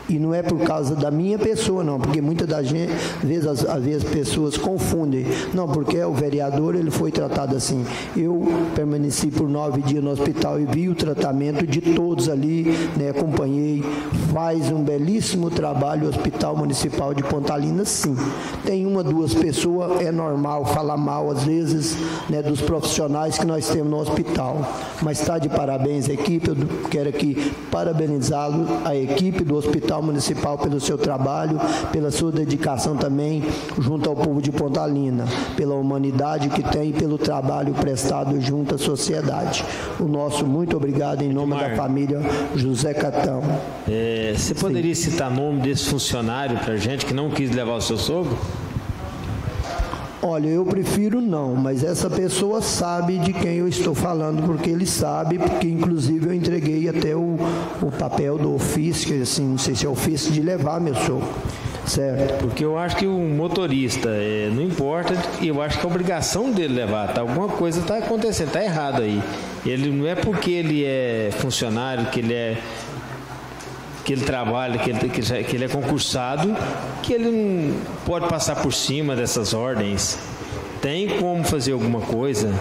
E não é por causa da minha pessoa, não, porque muitas das vezes, às vezes pessoas confundem. Não, porque é o vereador, ele foi tratado assim. Eu permaneci por 9 dias no hospital e vi o tratamento de todos ali, né, acompanhei. Faz um belíssimo trabalho o Hospital Municipal de Pontalina, sim. Tem 1, 2 pessoas, é normal falar mal às vezes, né, dos profissionais que nós temos no hospital. Mas está de parabéns a equipe, eu quero aqui parabenizá-lo, a equipe do Hospital Municipal pelo seu trabalho, pela sua dedicação também junto ao povo de Pontalina, pela humanidade que tem e pelo trabalho prestado junto à sociedade. O nosso muito obrigado em nome da família José Catão. Você poderia citar nome desse funcionário para a gente que não quis levar o seu sogro? Olha, eu prefiro não, mas essa pessoa sabe de quem eu estou falando, porque ele sabe, porque inclusive eu entreguei até o papel do ofício, que assim, não sei se é ofício de levar meu sogro, certo? Porque eu acho que o motorista, não importa, eu acho que é obrigação dele levar, tá? Alguma coisa está acontecendo, está errado aí. Ele não é porque ele é funcionário, que ele trabalha, que ele é concursado, que ele não pode passar por cima dessas ordens. Tem como fazer alguma coisa.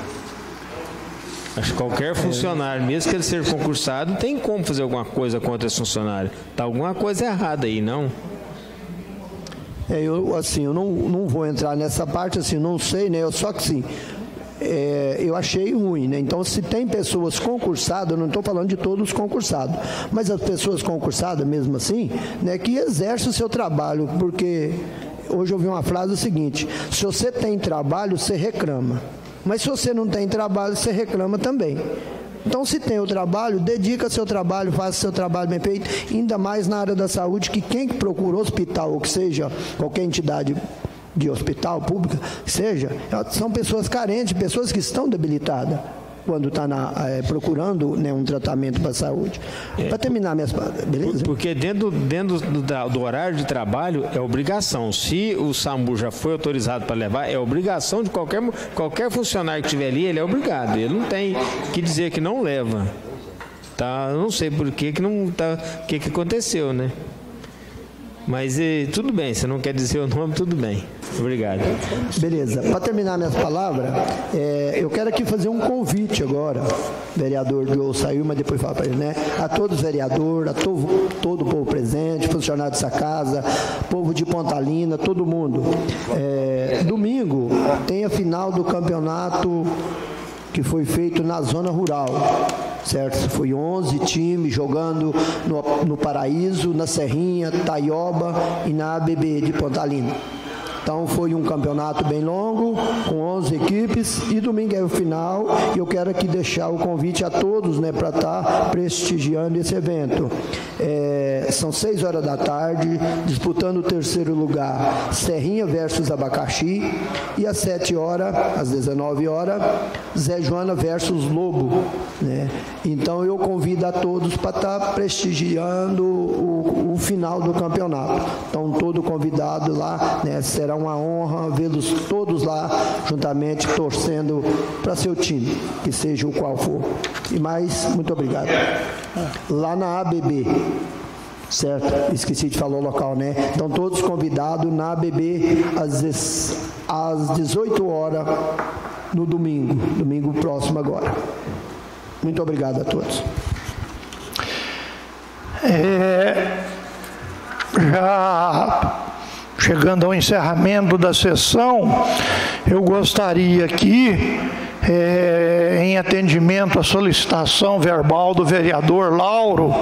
Acho que qualquer funcionário, mesmo que ele seja concursado, tem como fazer alguma coisa contra esse funcionário. Está alguma coisa errada aí, não? Eu não vou entrar nessa parte, assim, não sei, né? Só que sim. Eu achei ruim, né? Então, se tem pessoas concursadas, eu não estou falando de todos os concursados, mas as pessoas concursadas, mesmo assim, né, que exercem o seu trabalho, porque hoje eu ouvi uma frase seguinte: se você tem trabalho, você reclama, mas se você não tem trabalho, você reclama também. Então, se tem o trabalho, dedica seu trabalho, faça seu trabalho bem feito, ainda mais na área da saúde, que quem procura hospital, ou que seja, qualquer entidade de hospital pública, seja, são pessoas carentes, pessoas que estão debilitadas quando está procurando, né, um tratamento para a saúde. Para terminar minhas palavras, beleza? Porque dentro do horário de trabalho é obrigação. Se o SAMU já foi autorizado para levar, é obrigação de qualquer funcionário que estiver ali, ele é obrigado. Ele não tem que dizer que não leva. Tá? Eu não sei por que não tá, o que aconteceu, né? Mas tudo bem, você não quer dizer o nome, tudo bem. Obrigado. Beleza. Para terminar minhas palavras, eu quero aqui fazer um convite agora, vereador Joe saiu, mas depois fala para ele, né? A todos os vereadores, a todo o povo presente, funcionário dessa casa, povo de Pontalina, todo mundo. Domingo tem a final do campeonato que foi feito na zona rural. certo? Foi 11 times jogando no Paraíso, na Serrinha, Taioba e na ABB de Pontalina. Então foi um campeonato bem longo, com 11 equipes, e domingo é o final, e eu quero aqui deixar o convite a todos, né, para estar prestigiando esse evento. São 6 horas da tarde, disputando o terceiro lugar, Serrinha versus Abacaxi, e às 7 horas, às 19 horas, Zé Joana versus Lobo, né? Então eu convido a todos para estar prestigiando o final do campeonato. Então todo convidado lá, né, será uma honra vê-los todos lá, juntamente torcendo para seu time, que seja o qual for. E mais, muito obrigado. Lá na ABB, certo? Esqueci de falar o local, né? Então todos convidados na ABB às 18 horas no domingo próximo agora. Muito obrigado a todos. Já chegando ao encerramento da sessão, eu gostaria aqui, em atendimento à solicitação verbal do vereador Lauro,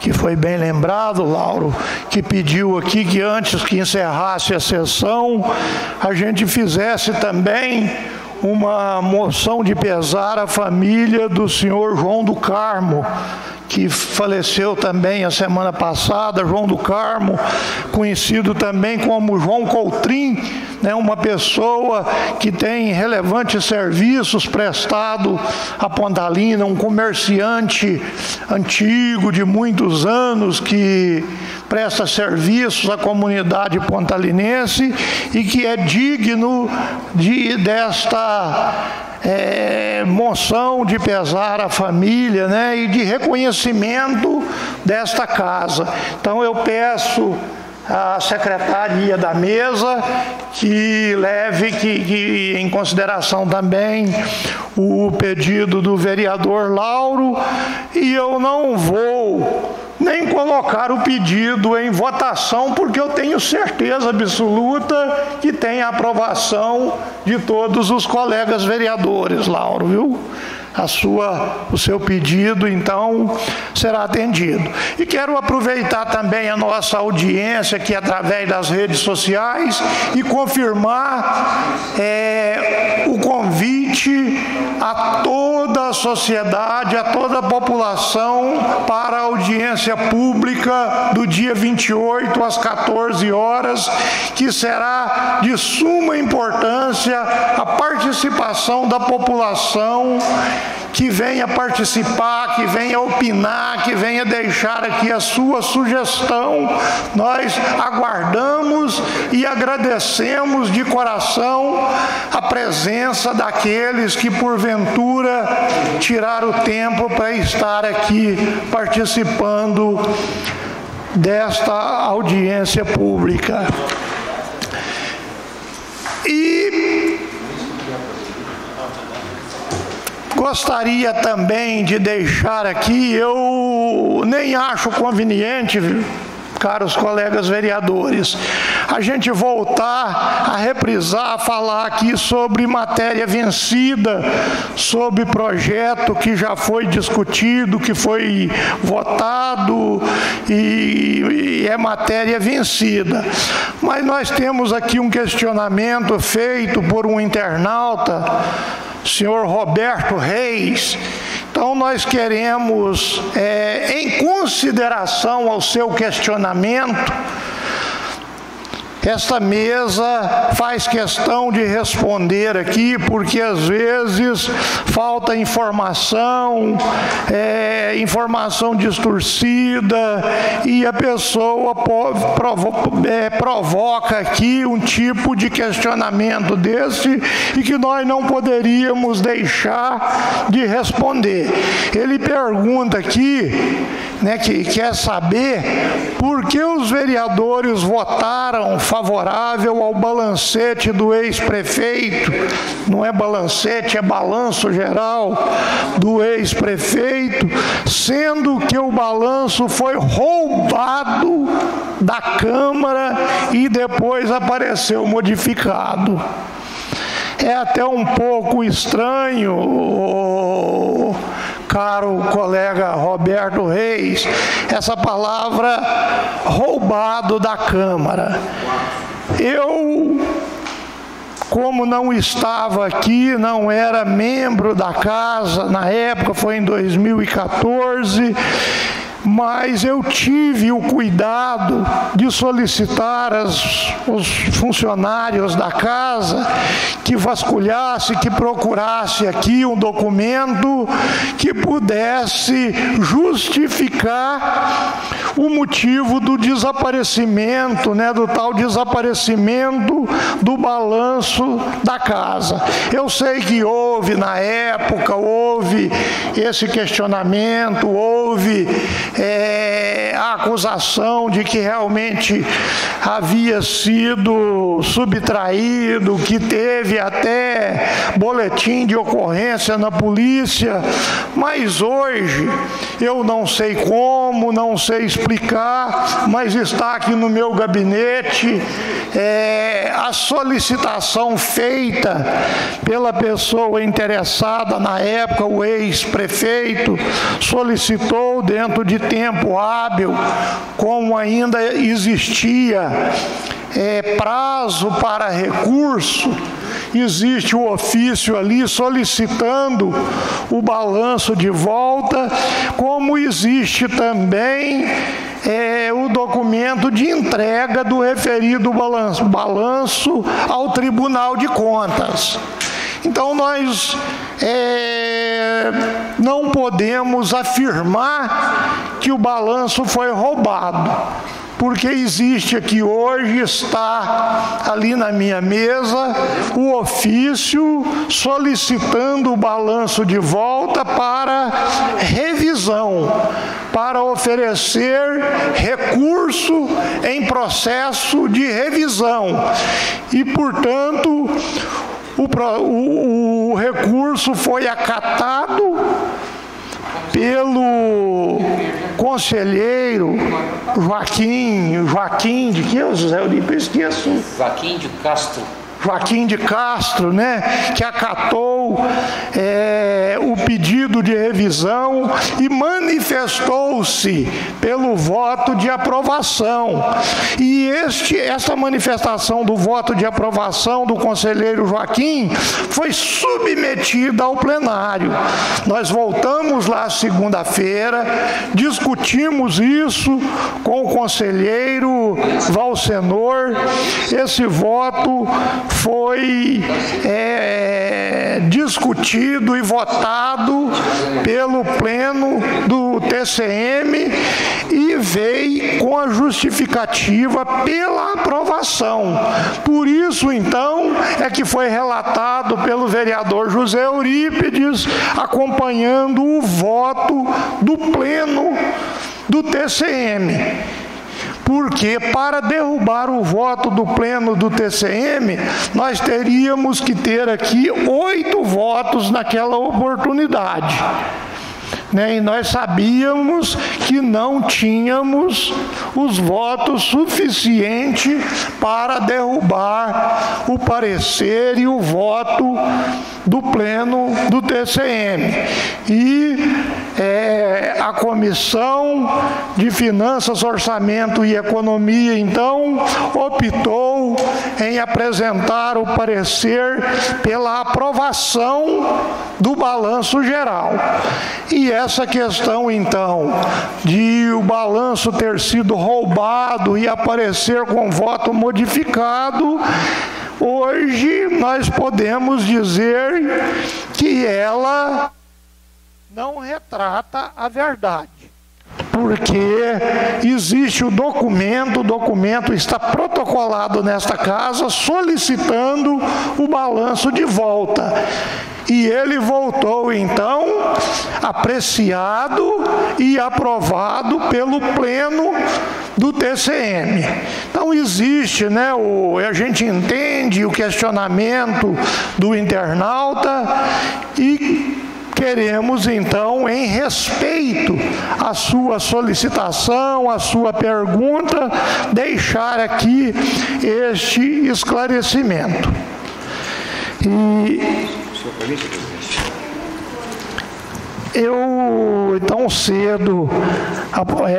que foi bem lembrado, Lauro, que pediu aqui que antes que encerrasse a sessão, a gente fizesse também uma moção de pesar à família do senhor João do Carmo, que faleceu também a semana passada. João do Carmo, conhecido também como João Coutrin, né, uma pessoa que tem relevantes serviços prestados a Pontalina, um comerciante antigo de muitos anos que presta serviços à comunidade pontalinense e que é digno desta moção de pesar à família, né, e de reconhecimento desta casa. Então eu peço à secretaria da mesa que leve em consideração também o pedido do vereador Lauro, e eu não vou nem colocar o pedido em votação, porque eu tenho certeza absoluta que tem a aprovação de todos os colegas vereadores, Lauro, viu? O seu pedido, então, será atendido. E quero aproveitar também a nossa audiência aqui através das redes sociais e confirmar o convite a toda a sociedade, a toda a população para a audiência pública do dia 28 às 14 horas, que será de suma importância a participação da população, que venha participar, que venha opinar, que venha deixar aqui a sua sugestão. Nós aguardamos e agradecemos de coração a presença daqueles que, porventura, tiraram o tempo para estar aqui participando desta audiência pública. E gostaria também de deixar aqui, eu nem acho conveniente, caros colegas vereadores, a gente voltar a reprisar, a falar aqui sobre matéria vencida, sobre projeto que já foi discutido, que foi votado e é matéria vencida. Mas nós temos aqui um questionamento feito por um internauta, senhor Roberto Reis. Então nós queremos, em consideração ao seu questionamento, esta mesa faz questão de responder aqui, porque às vezes falta informação, informação distorcida, e a pessoa provoca aqui um tipo de questionamento desse e que nós não poderíamos deixar de responder. Ele pergunta aqui, né, que quer saber por que os vereadores votaram favorável ao balancete do ex-prefeito. Não é balancete, é balanço geral do ex-prefeito, sendo que o balanço foi roubado da Câmara e depois apareceu modificado. É até um pouco estranho, caro colega Roberto Reis, essa palavra roubado da Câmara. Eu, como não estava aqui, não era membro da casa, na época foi em 2014, mas eu tive o cuidado de solicitar os funcionários da casa que vasculhasse, que procurasse aqui um documento que pudesse justificar o motivo do desaparecimento, do tal desaparecimento do balanço da casa. Eu sei que houve, na época, houve esse questionamento, houve a acusação de que realmente havia sido subtraído, que teve até boletim de ocorrência na polícia, mas hoje eu não sei como, não sei explicar, mas está aqui no meu gabinete a solicitação feita pela pessoa interessada na época, o ex-prefeito solicitou dentro de tempo hábil, como ainda existia prazo para recurso, existe o ofício ali solicitando o balanço de volta, como existe também o documento de entrega do referido balanço ao Tribunal de Contas. Então, nós não podemos afirmar que o balanço foi roubado, porque existe aqui hoje, está ali na minha mesa, o ofício solicitando o balanço de volta para revisão, para oferecer recurso em processo de revisão. E, portanto, o recurso foi acatado pelo conselheiro Joaquim de que, José? Eu esqueço. Joaquim de Castro, que acatou o pedido de revisão e manifestou-se pelo voto de aprovação. E esta manifestação do voto de aprovação do conselheiro Joaquim foi submetida ao plenário. Nós voltamos lá segunda-feira, discutimos isso com o conselheiro Valcenor, esse voto foi discutido e votado pelo pleno do TCM e veio com a justificativa pela aprovação. Por isso, então, é que foi relatado pelo vereador José Eurípides, acompanhando o voto do pleno do TCM. Porque para derrubar o voto do pleno do TCM, nós teríamos que ter aqui 8 votos naquela oportunidade. E nós sabíamos que não tínhamos os votos suficientes para derrubar o parecer e o voto do pleno do TCM. E a Comissão de Finanças, Orçamento e Economia, então, optou em apresentar o parecer pela aprovação do balanço geral. E essa questão, então, de o balanço ter sido roubado e aparecer com voto modificado, hoje nós podemos dizer que ela não retrata a verdade. Porque existe o documento está protocolado nesta casa solicitando o balanço de volta. E ele voltou, então, apreciado e aprovado pelo pleno do TCM. Então, existe, a gente entende o questionamento do internauta e queremos, então, em respeito à sua solicitação, à sua pergunta, deixar aqui este esclarecimento. Eu, então, cedo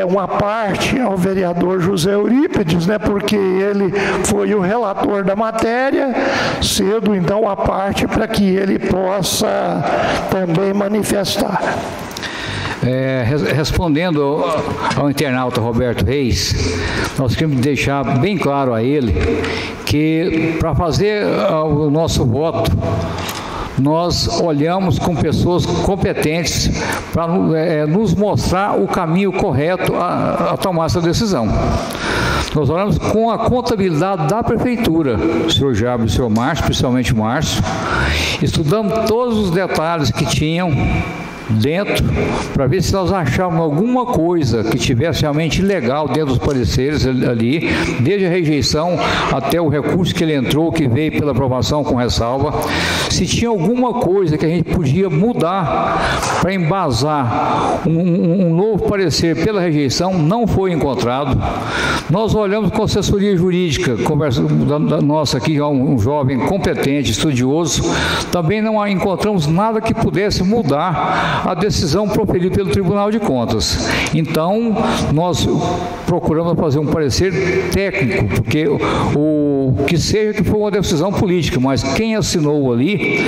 uma parte ao vereador José Eurípides, né, porque ele foi o relator da matéria, cedo, então, a parte para que ele possa também manifestar. Respondendo ao internauta Roberto Reis, nós queremos deixar bem claro a ele que, para fazer o nosso voto, nós olhamos com pessoas competentes para nos mostrar o caminho correto a tomar essa decisão. Nós olhamos com a contabilidade da prefeitura, o senhor Jábio e o senhor Márcio, principalmente o Márcio, estudamos todos os detalhes que tinham dentro, para ver se nós achávamos alguma coisa que tivesse realmente ilegal dentro dos pareceres ali, desde a rejeição até o recurso que ele entrou, que veio pela aprovação com ressalva, se tinha alguma coisa que a gente podia mudar para embasar um novo parecer pela rejeição, não foi encontrado. Nós olhamos com a assessoria jurídica, conversa da nossa aqui, um jovem competente, estudioso, também não encontramos nada que pudesse mudar a decisão proferida pelo Tribunal de Contas. Então, nós procuramos fazer um parecer técnico, porque o que seja que for uma decisão política, mas quem assinou ali,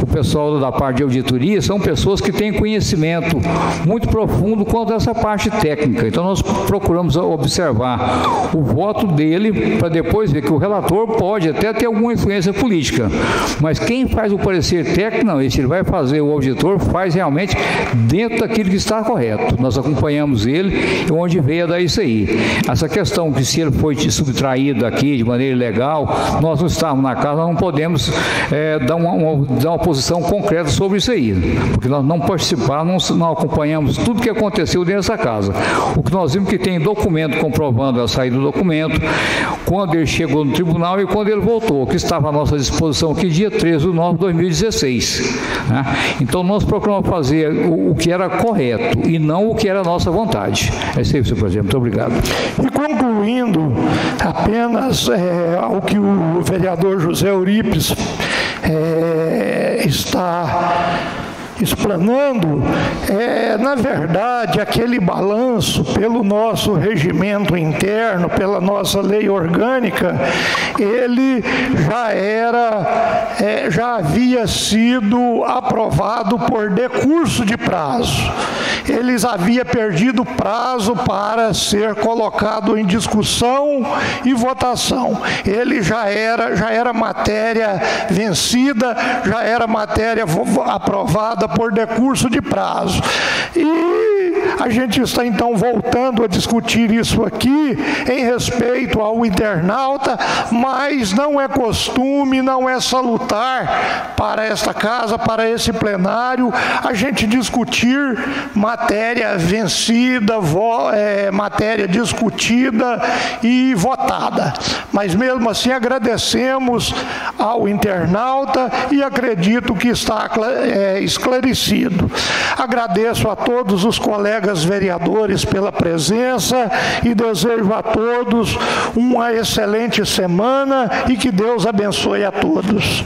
o pessoal da parte de auditoria, são pessoas que têm conhecimento muito profundo quanto a essa parte técnica. Então, nós procuramos observar o voto dele, para depois ver que o relator pode até ter alguma influência política, mas quem faz o parecer técnico, não, ele vai fazer, o auditor faz realmente dentro daquilo que está correto. Nós acompanhamos ele e onde veio a dar isso aí. Essa questão que se ele foi subtraído aqui de maneira ilegal, nós não estávamos na casa, nós não podemos dar uma posição concreta sobre isso aí, porque nós não participamos, não acompanhamos tudo que aconteceu dentro dessa casa. O que nós vimos que tem documento comprovando a saída do documento, quando ele chegou no tribunal e quando ele voltou, que estava à nossa disposição aqui dia 13 de novembro de 2016. Né? Então nós procuramos fazer o que era correto e não o que era a nossa vontade. É isso aí, senhor presidente. Muito obrigado. E concluindo apenas ao que o vereador José Eurípides está explanando, na verdade, aquele balanço pelo nosso regimento interno, pela nossa lei orgânica, ele já havia sido aprovado por decurso de prazo. Eles haviam perdido prazo para ser colocado em discussão e votação. Ele já era matéria vencida, já era matéria aprovada por decurso de prazo. E a gente está então voltando a discutir isso aqui em respeito ao internauta, mas não é costume, não é salutar para esta casa, para esse plenário, a gente discutir matéria vencida, matéria discutida e votada. Mas mesmo assim agradecemos ao internauta e acredito que está esclarecido. Agradeço a todos os colegas vereadores pela presença e desejo a todos uma excelente semana e que Deus abençoe a todos.